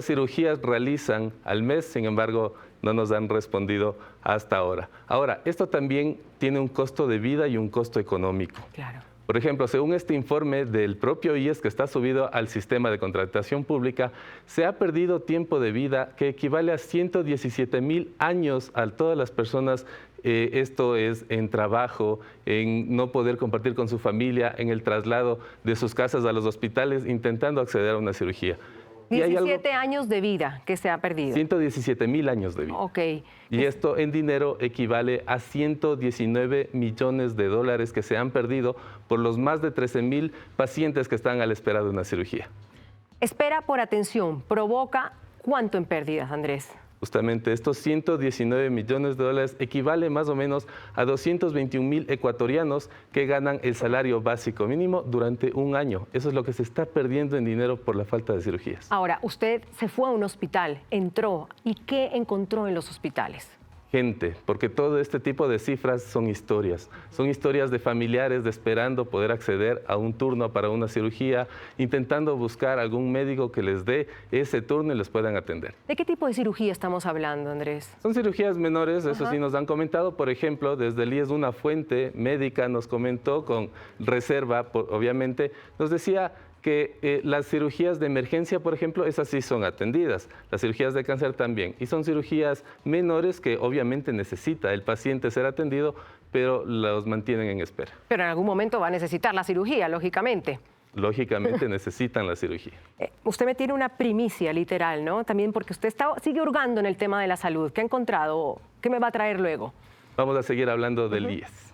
cirugías realizan al mes, sin embargo, no nos han respondido hasta ahora. Ahora, esto también tiene un costo de vida y un costo económico. Claro. Por ejemplo, según este informe del propio IES que está subido al sistema de contratación pública, se ha perdido tiempo de vida que equivale a 117,000 años a todas las personas. Esto es en trabajo, en no poder compartir con su familia, en el traslado de sus casas a los hospitales, intentando acceder a una cirugía. 17 años de vida que se ha perdido. 117,000 años de vida. Ok. Y esto en dinero equivale a 119 millones de dólares que se han perdido por los más de 13,000 pacientes que están a la espera de una cirugía. Espera por atención provoca ¿cuánto en pérdidas, Andrés? Justamente estos 119 millones de dólares equivale más o menos a 221,000 ecuatorianos que ganan el salario básico mínimo durante un año. Eso es lo que se está perdiendo en dinero por la falta de cirugías. Ahora, usted se fue a un hospital, entró, ¿y qué encontró en los hospitales? Gente, porque todo este tipo de cifras son historias de familiares de esperando poder acceder a un turno para una cirugía, intentando buscar algún médico que les dé ese turno y les puedan atender. ¿De qué tipo de cirugía estamos hablando, Andrés? Son cirugías menores, eso sí nos han comentado. Por ejemplo, desde el IES una fuente médica nos comentó con reserva, obviamente, nos decía que las cirugías de emergencia, por ejemplo, esas sí son atendidas. Las cirugías de cáncer también. Y son cirugías menores que obviamente necesita el paciente ser atendido, pero los mantienen en espera. Pero en algún momento va a necesitar la cirugía, lógicamente. Lógicamente necesitan la cirugía. Usted me tiene una primicia literal, ¿no? También porque usted sigue hurgando en el tema de la salud. ¿Qué ha encontrado? ¿Qué me va a traer luego? Vamos a seguir hablando del IES.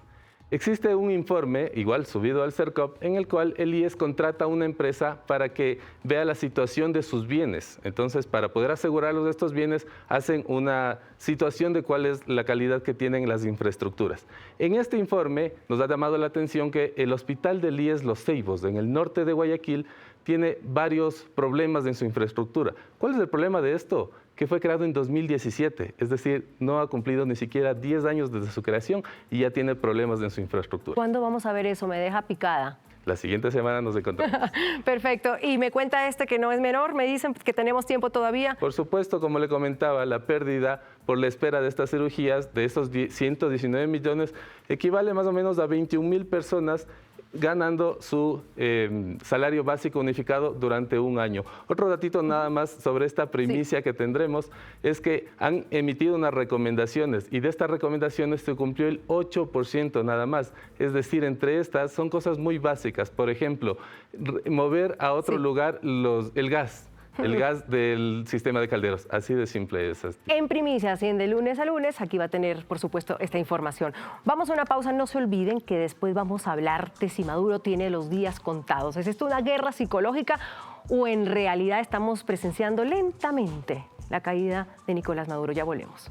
Existe un informe, igual subido al CERCOP, en el cual el IES contrata a una empresa para que vea la situación de sus bienes. Entonces, para poder asegurarlos de estos bienes, hacen una situación de cuál es la calidad que tienen las infraestructuras. En este informe nos ha llamado la atención que el hospital del IES Los Ceibos, en el norte de Guayaquil, tiene varios problemas en su infraestructura. ¿Cuál es el problema de esto? Que fue creado en 2017, es decir, no ha cumplido ni siquiera 10 años desde su creación y ya tiene problemas en su infraestructura. ¿Cuándo vamos a ver eso? Me deja picada. La siguiente semana nos encontramos. Perfecto. Y me cuenta que no es menor, me dicen que tenemos tiempo todavía. Por supuesto, como le comentaba, la pérdida por la espera de estas cirugías, de esos 119 millones, equivale más o menos a 21,000 personas ganando su salario básico unificado durante un año. Otro datito nada más sobre esta primicia que tendremos es que han emitido unas recomendaciones y de estas recomendaciones se cumplió el 8% nada más. Es decir, entre estas son cosas muy básicas. Por ejemplo, mover a otro lugar el gas. El gas del sistema de calderos, así de simple es. En primicia, así en de lunes a lunes, aquí va a tener, por supuesto, esta información. Vamos a una pausa, no se olviden que después vamos a hablar de si Maduro tiene los días contados. ¿Es esto una guerra psicológica o en realidad estamos presenciando lentamente la caída de Nicolás Maduro? Ya volvemos.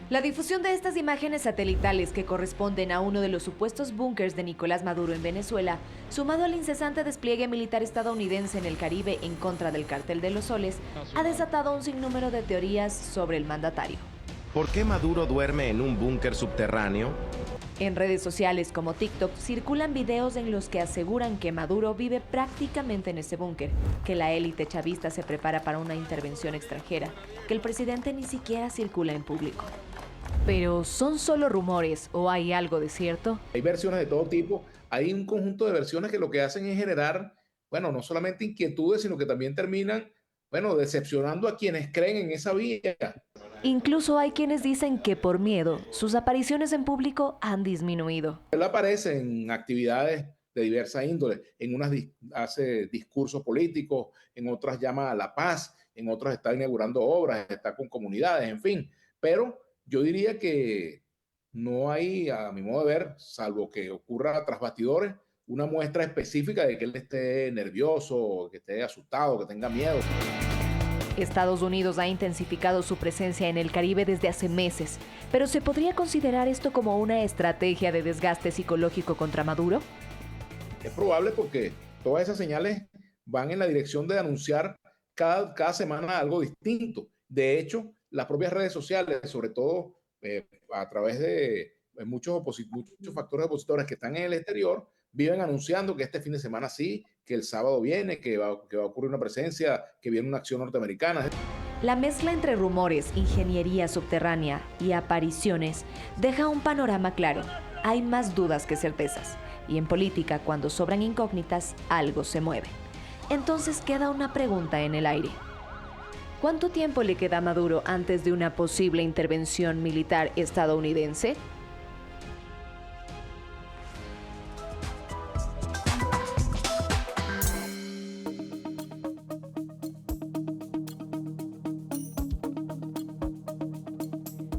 La difusión de estas imágenes satelitales que corresponden a uno de los supuestos búnkers de Nicolás Maduro en Venezuela, sumado al incesante despliegue militar estadounidense en el Caribe en contra del Cartel de los Soles, ha desatado un sinnúmero de teorías sobre el mandatario. ¿Por qué Maduro duerme en un búnker subterráneo? En redes sociales como TikTok circulan videos en los que aseguran que Maduro vive prácticamente en ese búnker, que la élite chavista se prepara para una intervención extranjera, que el presidente ni siquiera circula en público. Pero ¿son solo rumores o hay algo de cierto? Hay versiones de todo tipo. Hay un conjunto de versiones que lo que hacen es generar, bueno, no solamente inquietudes, sino que también terminan, bueno, decepcionando a quienes creen en esa vía. Incluso hay quienes dicen que por miedo, sus apariciones en público han disminuido. Él aparece en actividades de diversa índole, en unas hace discursos políticos, en otras llama a la paz, en otras está inaugurando obras, está con comunidades, en fin. Pero yo diría que no hay, a mi modo de ver, salvo que ocurra tras bastidores, una muestra específica de que él esté nervioso, que esté asustado, que tenga miedo. Estados Unidos ha intensificado su presencia en el Caribe desde hace meses, pero ¿se podría considerar esto como una estrategia de desgaste psicológico contra Maduro? Es probable porque todas esas señales van en la dirección de anunciar cada semana algo distinto. De hecho, las propias redes sociales, sobre todo a través de muchos factores opositores que están en el exterior, viven anunciando que este fin de semana sí, que el sábado viene, que va a ocurrir una presencia, que viene una acción norteamericana. La mezcla entre rumores, ingeniería subterránea y apariciones deja un panorama claro. Hay más dudas que certezas. Y en política, cuando sobran incógnitas, algo se mueve. Entonces queda una pregunta en el aire. ¿Cuánto tiempo le queda a Maduro antes de una posible intervención militar estadounidense?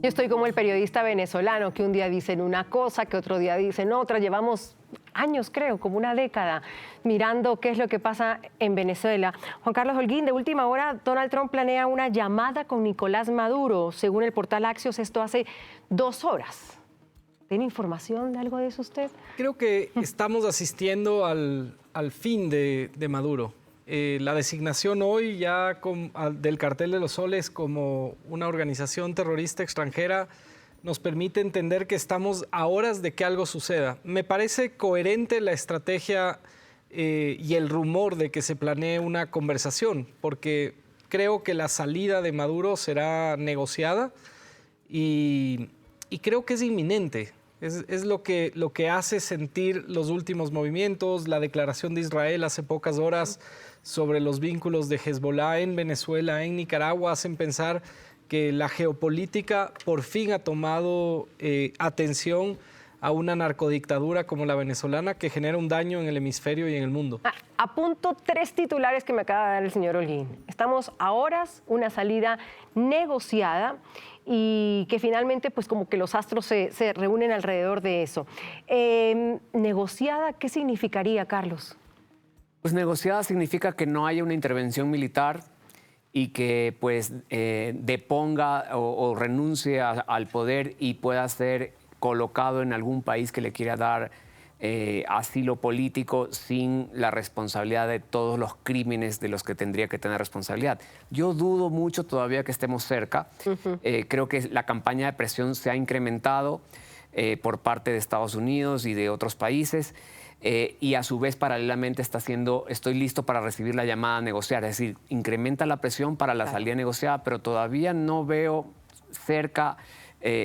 Yo estoy como el periodista venezolano que un día dicen una cosa, que otro día dicen otra. Llevamos años, creo, como una década, mirando qué es lo que pasa en Venezuela. Juan Carlos Holguín, de última hora, Donald Trump planea una llamada con Nicolás Maduro. Según el portal Axios, esto hace 2 horas. ¿Tiene información de algo de eso usted? Creo que estamos asistiendo al fin de Maduro. La designación hoy ya del Cartel de los Soles como una organización terrorista extranjera nos permite entender que estamos a horas de que algo suceda. Me parece coherente la estrategia y el rumor de que se planee una conversación, porque creo que la salida de Maduro será negociada y creo que es inminente. Es lo que hace sentir los últimos movimientos, la declaración de Israel hace pocas horas sobre los vínculos de Hezbollah en Venezuela, en Nicaragua, hacen pensar que la geopolítica por fin ha tomado atención a una narcodictadura como la venezolana que genera un daño en el hemisferio y en el mundo. Apunto 3 titulares que me acaba de dar el señor Holguín. Estamos a horas, una salida negociada y que finalmente pues como que los astros se reúnen alrededor de eso. ¿Negociada qué significaría, Carlos? Pues negociada significa que no haya una intervención militar y que pues deponga o renuncie al poder y pueda ser colocado en algún país que le quiera dar asilo político sin la responsabilidad de todos los crímenes de los que tendría que tener responsabilidad. Yo dudo mucho todavía que estemos cerca. Creo que la campaña de presión se ha incrementado por parte de Estados Unidos y de otros países. Y a su vez paralelamente está haciendo, estoy listo para recibir la llamada a negociar, es decir, incrementa la presión para la salida negociada, pero todavía no veo cerca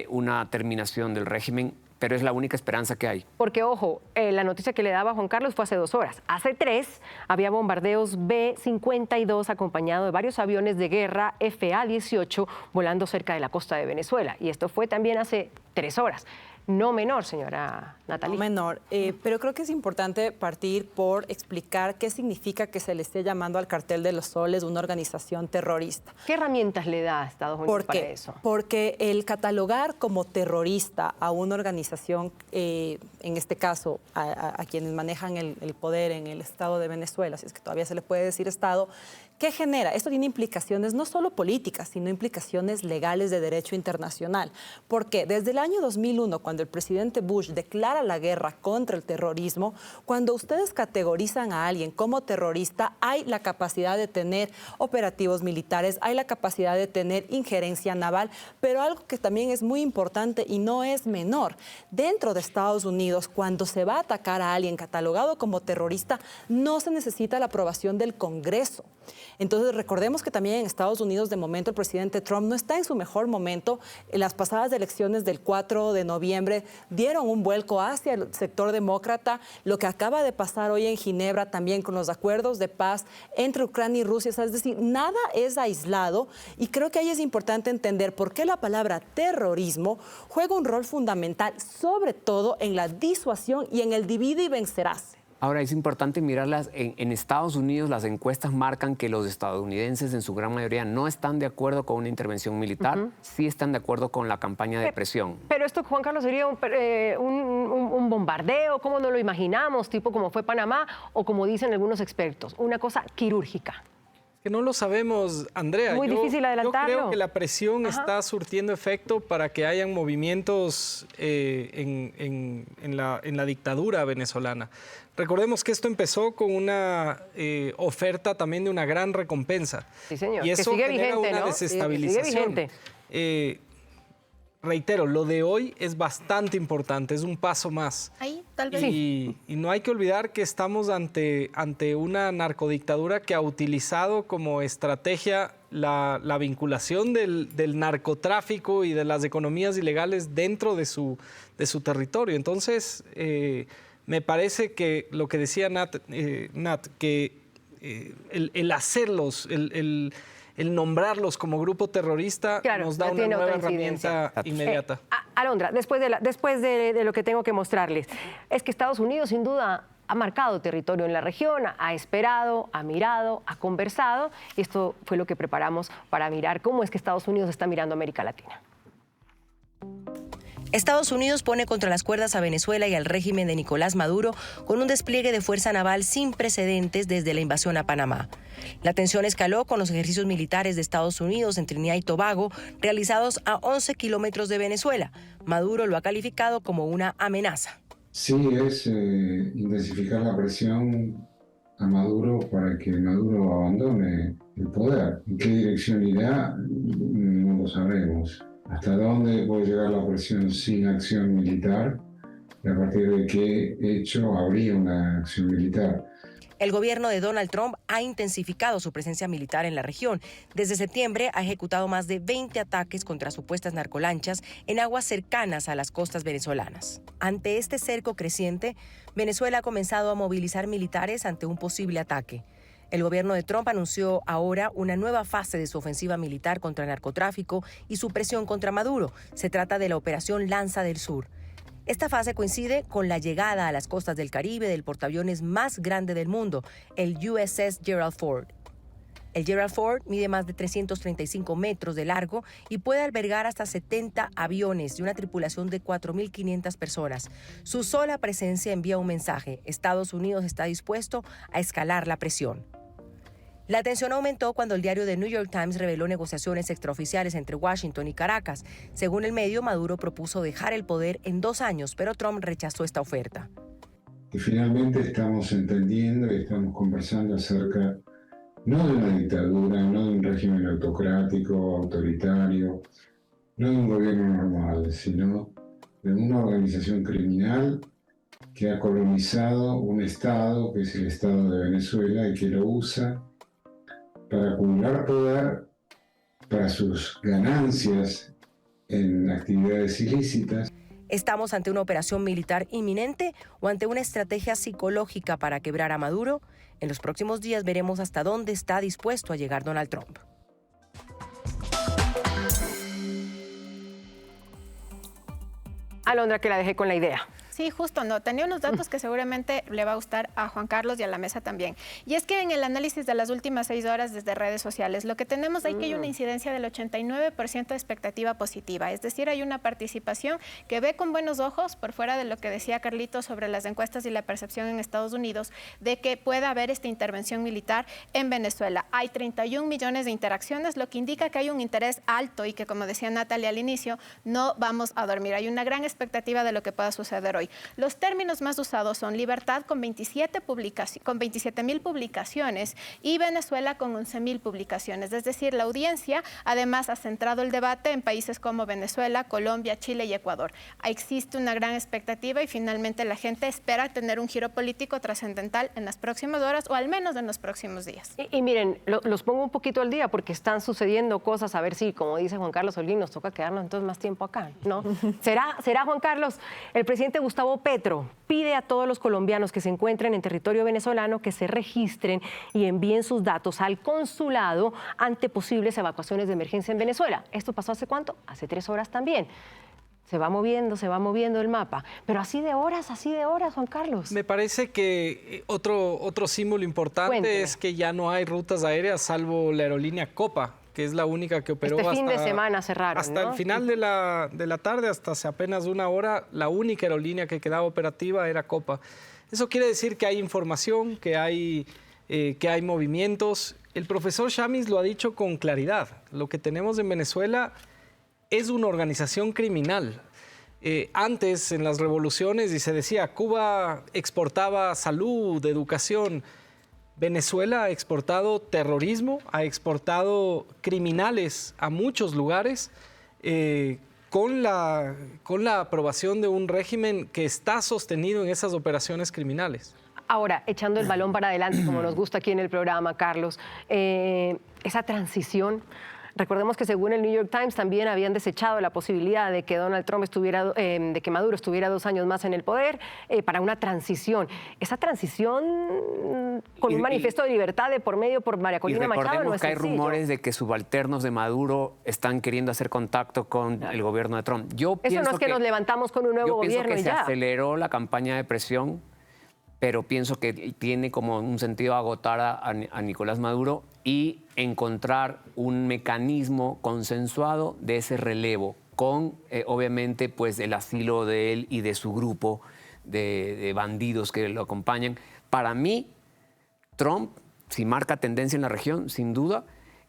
una terminación del régimen, pero es la única esperanza que hay. Porque, ojo, la noticia que le daba Juan Carlos fue hace 2 horas. Hace 3 había bombardeos B-52 acompañado de varios aviones de guerra FA-18 volando cerca de la costa de Venezuela. Y esto fue también hace 3 horas. No menor, señora Natalie. No menor, pero creo que es importante partir por explicar qué significa que se le esté llamando al Cartel de los Soles una organización terrorista. ¿Qué herramientas le da a Estados Unidos para eso? Porque el catalogar como terrorista a una organización, en este caso a quienes manejan el poder en el Estado de Venezuela, si es que todavía se le puede decir Estado, ¿Qué genera? Esto tiene implicaciones no solo políticas, sino implicaciones legales de derecho internacional. Porque desde el año 2001, cuando el presidente Bush declara la guerra contra el terrorismo, cuando ustedes categorizan a alguien como terrorista, hay la capacidad de tener operativos militares, hay la capacidad de tener injerencia naval, pero algo que también es muy importante y no es menor. Dentro de Estados Unidos, cuando se va a atacar a alguien catalogado como terrorista, no se necesita la aprobación del Congreso. Entonces, recordemos que también en Estados Unidos, de momento, el presidente Trump no está en su mejor momento. En las pasadas elecciones del 4 de noviembre dieron un vuelco hacia el sector demócrata. Lo que acaba de pasar hoy en Ginebra también con los acuerdos de paz entre Ucrania y Rusia, es decir, nada es aislado, y creo que ahí es importante entender por qué la palabra terrorismo juega un rol fundamental, sobre todo en la disuasión y en el divide y vencerás. Ahora, es importante mirarlas. En Estados Unidos las encuestas marcan que los estadounidenses en su gran mayoría no están de acuerdo con una intervención militar, sí están de acuerdo con la campaña de presión. Pero esto, Juan Carlos, sería un bombardeo, ¿cómo no lo imaginamos? Tipo como fue Panamá o como dicen algunos expertos, una cosa quirúrgica. Que no lo sabemos, Andrea. Muy difícil adelantarlo. Yo creo que la presión está surtiendo efecto para que hayan movimientos en la dictadura venezolana. Recordemos que esto empezó con una oferta también de una gran recompensa. Sí, señor. Y eso que sigue genera vigente, una ¿no? desestabilización. Sigue vigente. Reitero, lo de hoy es bastante importante, es un paso más. Ahí, tal vez. Y no hay que olvidar que estamos ante una narcodictadura que ha utilizado como estrategia la vinculación del narcotráfico y de las economías ilegales dentro de su territorio. Entonces, me parece que lo que decía Nat, que el hacerlos, el nombrarlos como grupo terrorista, claro, nos da una nueva herramienta inmediata. Alondra, después de lo que tengo que mostrarles, es que Estados Unidos sin duda ha marcado territorio en la región, ha esperado, ha mirado, ha conversado, y esto fue lo que preparamos para mirar cómo es que Estados Unidos está mirando a América Latina. Estados Unidos pone contra las cuerdas a Venezuela y al régimen de Nicolás Maduro con un despliegue de fuerza naval sin precedentes desde la invasión a Panamá. La tensión escaló con los ejercicios militares de Estados Unidos en Trinidad y Tobago, realizados a 11 kilómetros de Venezuela. Maduro lo ha calificado como una amenaza. Sí, es intensificar la presión a Maduro para que Maduro abandone el poder. ¿En qué dirección irá? No lo sabremos. ¿Hasta dónde puede llegar la presión sin acción militar? ¿Y a partir de qué hecho habría una acción militar? El gobierno de Donald Trump ha intensificado su presencia militar en la región. Desde septiembre ha ejecutado más de 20 ataques contra supuestas narcolanchas en aguas cercanas a las costas venezolanas. Ante este cerco creciente, Venezuela ha comenzado a movilizar militares ante un posible ataque. El gobierno de Trump anunció ahora una nueva fase de su ofensiva militar contra el narcotráfico y su presión contra Maduro. Se trata de la Operación Lanza del Sur. Esta fase coincide con la llegada a las costas del Caribe del portaaviones más grande del mundo, el USS Gerald Ford. El Gerald Ford mide más de 335 metros de largo y puede albergar hasta 70 aviones y una tripulación de 4.500 personas. Su sola presencia envía un mensaje: Estados Unidos está dispuesto a escalar la presión. La tensión aumentó cuando el diario The New York Times reveló negociaciones extraoficiales entre Washington y Caracas. Según el medio, Maduro propuso dejar el poder en 2 años, pero Trump rechazó esta oferta. Y finalmente estamos entendiendo y estamos conversando acerca no de una dictadura, no de un régimen autocrático, autoritario, no de un gobierno normal, sino de una organización criminal que ha colonizado un Estado, que es el Estado de Venezuela, y que lo usa para acumular poder para sus ganancias en actividades ilícitas. ¿Estamos ante una operación militar inminente o ante una estrategia psicológica para quebrar a Maduro? En los próximos días veremos hasta dónde está dispuesto a llegar Donald Trump. Alondra, que la dejé con la idea. Sí, justo, no. Tenía unos datos que seguramente le va a gustar a Juan Carlos y a la mesa también. Y es que en el análisis de las últimas 6 horas desde redes sociales, lo que tenemos ahí que hay una incidencia del 89% de expectativa positiva. Es decir, hay una participación que ve con buenos ojos, por fuera de lo que decía Carlitos sobre las encuestas y la percepción en Estados Unidos, de que pueda haber esta intervención militar en Venezuela. Hay 31 millones de interacciones, lo que indica que hay un interés alto y que, como decía Natalia al inicio, no vamos a dormir. Hay una gran expectativa de lo que pueda suceder hoy. Los términos más usados son Libertad con 27.000 publicaciones y Venezuela con 11.000 publicaciones. Es decir, la audiencia además ha centrado el debate en países como Venezuela, Colombia, Chile y Ecuador. Existe una gran expectativa y finalmente la gente espera tener un giro político trascendental en las próximas horas o al menos en los próximos días. Y miren, los pongo un poquito al día porque están sucediendo cosas, a ver si, como dice Juan Carlos Holguín, nos toca quedarnos entonces más tiempo acá, ¿no? ¿Será, Juan Carlos? El presidente Gustavo Petro pide a todos los colombianos que se encuentren en territorio venezolano que se registren y envíen sus datos al consulado ante posibles evacuaciones de emergencia en Venezuela. ¿Esto pasó hace cuánto? Hace 3 horas también. Se va moviendo el mapa. Pero así de horas, Juan Carlos. Me parece que otro símbolo importante Cuénteme. es que ya no hay rutas aéreas salvo la aerolínea Copa, que es la única que operó este fin de semana cerraron, hasta ¿no? el final de la tarde, hasta hace apenas 1 hora, la única aerolínea que quedaba operativa era Copa. Eso quiere decir que hay información, que hay movimientos. El profesor Chamis lo ha dicho con claridad. Lo que tenemos en Venezuela es una organización criminal. Antes, en las revoluciones, y se decía, Cuba exportaba salud, educación. Venezuela ha exportado terrorismo, ha exportado criminales a muchos lugares con la aprobación de un régimen que está sostenido en esas operaciones criminales. Ahora, echando el balón para adelante, como nos gusta aquí en el programa, Carlos, esa transición. Recordemos que según el New York Times también habían desechado la posibilidad de que Donald Trump de que Maduro estuviera 2 años más en el poder para una transición. Esa transición con un manifiesto de libertad de por medio por María Corina Machado no es recordemos que hay sencillo. rumores de que subalternos de Maduro están queriendo hacer contacto con el gobierno de Trump. Eso no es que nos levantamos con un nuevo gobierno pienso que y se ya. aceleró la campaña de presión, pero pienso que tiene como un sentido agotar a Nicolás Maduro y encontrar un mecanismo consensuado de ese relevo con, obviamente, pues el asilo de él y de su grupo de bandidos que lo acompañan. Para mí, Trump, si marca tendencia en la región, sin duda,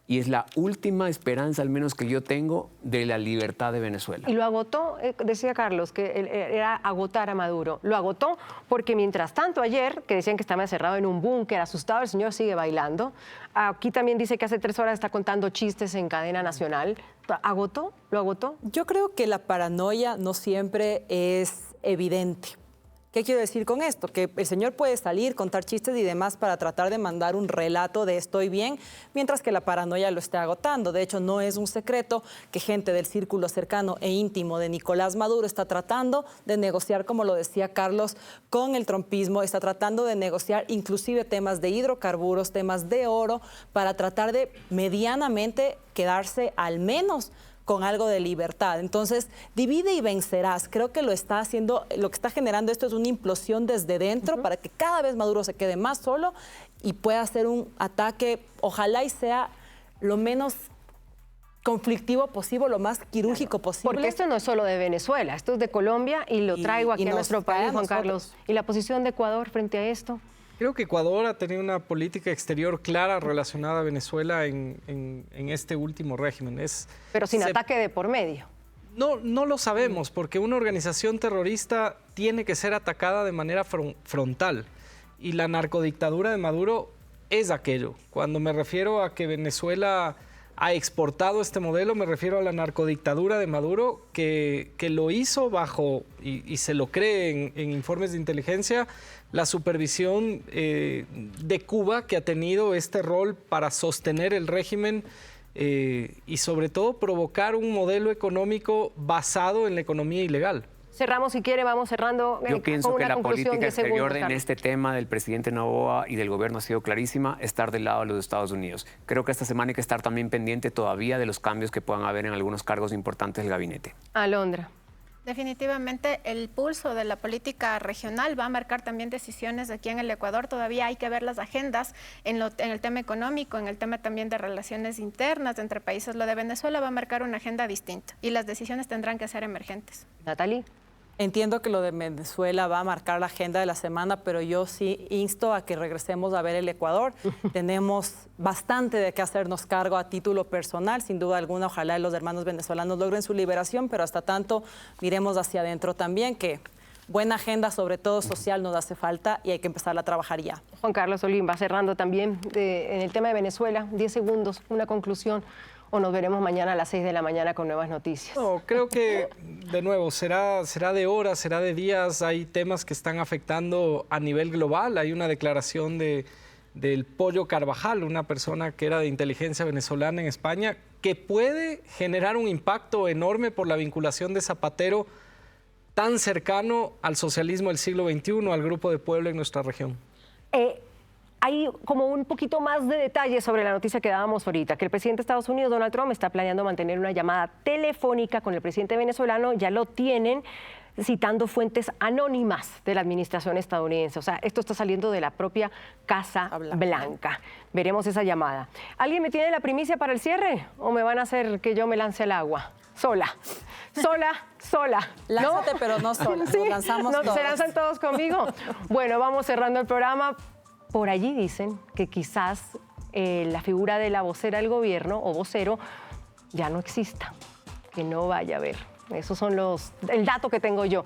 y es la última esperanza, al menos que yo tengo, de la libertad de Venezuela. Y lo agotó, decía Carlos, que era agotar a Maduro. Lo agotó porque mientras tanto ayer, que decían que estaba encerrado en un búnker, asustado, el señor sigue bailando. Aquí también dice que hace 3 horas está contando chistes en cadena nacional. ¿Agotó? ¿Lo agotó? Yo creo que la paranoia no siempre es evidente. ¿Qué quiero decir con esto? Que el señor puede salir, contar chistes y demás para tratar de mandar un relato de estoy bien, mientras que la paranoia lo esté agotando. De hecho, no es un secreto que gente del círculo cercano e íntimo de Nicolás Maduro está tratando de negociar, como lo decía Carlos, con el trumpismo, está tratando de negociar inclusive temas de hidrocarburos, temas de oro, para tratar de medianamente quedarse al menos con algo de libertad. Entonces, divide y vencerás. Creo que lo está haciendo, lo que está generando esto es una implosión desde dentro para que cada vez Maduro se quede más solo y pueda hacer un ataque, ojalá y sea lo menos conflictivo posible, lo más quirúrgico posible. Porque esto no es solo de Venezuela, esto es de Colombia y lo traigo aquí a nuestro país, Juan Carlos. ¿Y la posición de Ecuador frente a esto? Creo que Ecuador ha tenido una política exterior clara relacionada a Venezuela en este último régimen. Pero sin ataque de por medio. No lo sabemos, porque una organización terrorista tiene que ser atacada de manera frontal. Y la narcodictadura de Maduro es aquello. Cuando me refiero a que Venezuela ha exportado este modelo, me refiero a la narcodictadura de Maduro, que lo hizo bajo, y se lo cree en informes de inteligencia, la supervisión de Cuba, que ha tenido este rol para sostener el régimen y sobre todo provocar un modelo económico basado en la economía ilegal. Cerramos, si quiere, vamos cerrando. Yo pienso con que una la política exterior en Carlos. este tema del presidente Noboa y del gobierno ha sido clarísima, estar del lado de los Estados Unidos. Creo que esta semana hay que estar también pendiente todavía de los cambios que puedan haber en algunos cargos importantes del gabinete. Alondra. Definitivamente el pulso de la política regional va a marcar también decisiones aquí en el Ecuador. Todavía hay que ver las agendas en el tema económico, en el tema también de relaciones internas entre países. Lo de Venezuela va a marcar una agenda distinta y las decisiones tendrán que ser emergentes. Natalie. Entiendo que lo de Venezuela va a marcar la agenda de la semana, pero yo sí insto a que regresemos a ver el Ecuador. Tenemos bastante de qué hacernos cargo a título personal, sin duda alguna. Ojalá los hermanos venezolanos logren su liberación, pero hasta tanto miremos hacia adentro también, que buena agenda, sobre todo social, nos hace falta y hay que empezar a trabajar ya. Juan Carlos Olín va cerrando también en el tema de Venezuela. 10 segundos, una conclusión. ¿O nos veremos mañana a las 6 de la mañana con nuevas noticias? No, creo que, de nuevo, será de horas, será de días. Hay temas que están afectando a nivel global. Hay una declaración del Pollo Carvajal, una persona que era de inteligencia venezolana en España, que puede generar un impacto enorme por la vinculación de Zapatero tan cercano al socialismo del siglo XXI, al Grupo de Puebla en nuestra región. Hay como un poquito más de detalles sobre la noticia que dábamos ahorita, que el presidente de Estados Unidos, Donald Trump, está planeando mantener una llamada telefónica con el presidente venezolano. Ya lo tienen, citando fuentes anónimas de la administración estadounidense. O sea, esto está saliendo de la propia Casa Blanca. Veremos esa llamada. ¿Alguien me tiene la primicia para el cierre o me van a hacer que yo me lance al agua? Sola. Lánzate, ¿no? Pero no sola. Sí, nos lanzamos todos. ¿Se lanzan todos conmigo? Bueno, vamos cerrando el programa. Por allí dicen que quizás la figura de la vocera del gobierno o vocero ya no exista, que no vaya a haber. Esos son el dato que tengo yo.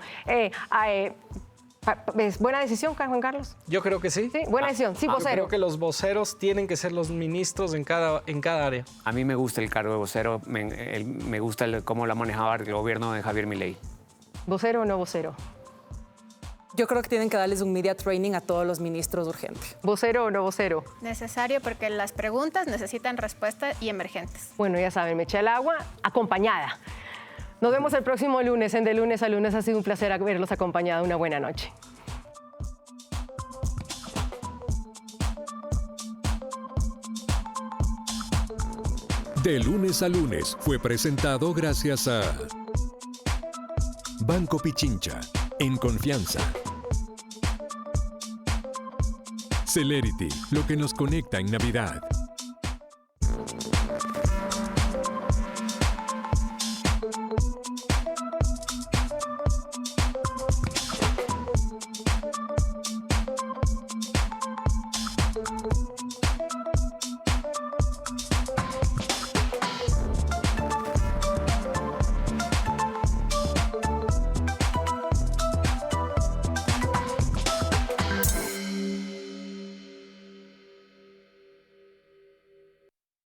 ¿Es buena decisión, Juan Carlos? Yo creo que sí. Sí, buena decisión. Sí, vocero. Yo creo que los voceros tienen que ser los ministros en cada área. A mí me gusta el cargo de vocero, me gusta cómo lo manejaba el gobierno de Javier Milei. ¿Vocero o no vocero? Yo creo que tienen que darles un media training a todos los ministros urgente. ¿Vocero o no vocero? Necesario, porque las preguntas necesitan respuesta y emergentes. Bueno, ya saben, me eché al agua acompañada. Nos vemos el próximo lunes en De Lunes a Lunes. Ha sido un placer haberlos acompañado. Una buena noche. De Lunes a Lunes fue presentado gracias a Banco Pichincha, en confianza. Celerity, lo que nos conecta en Navidad.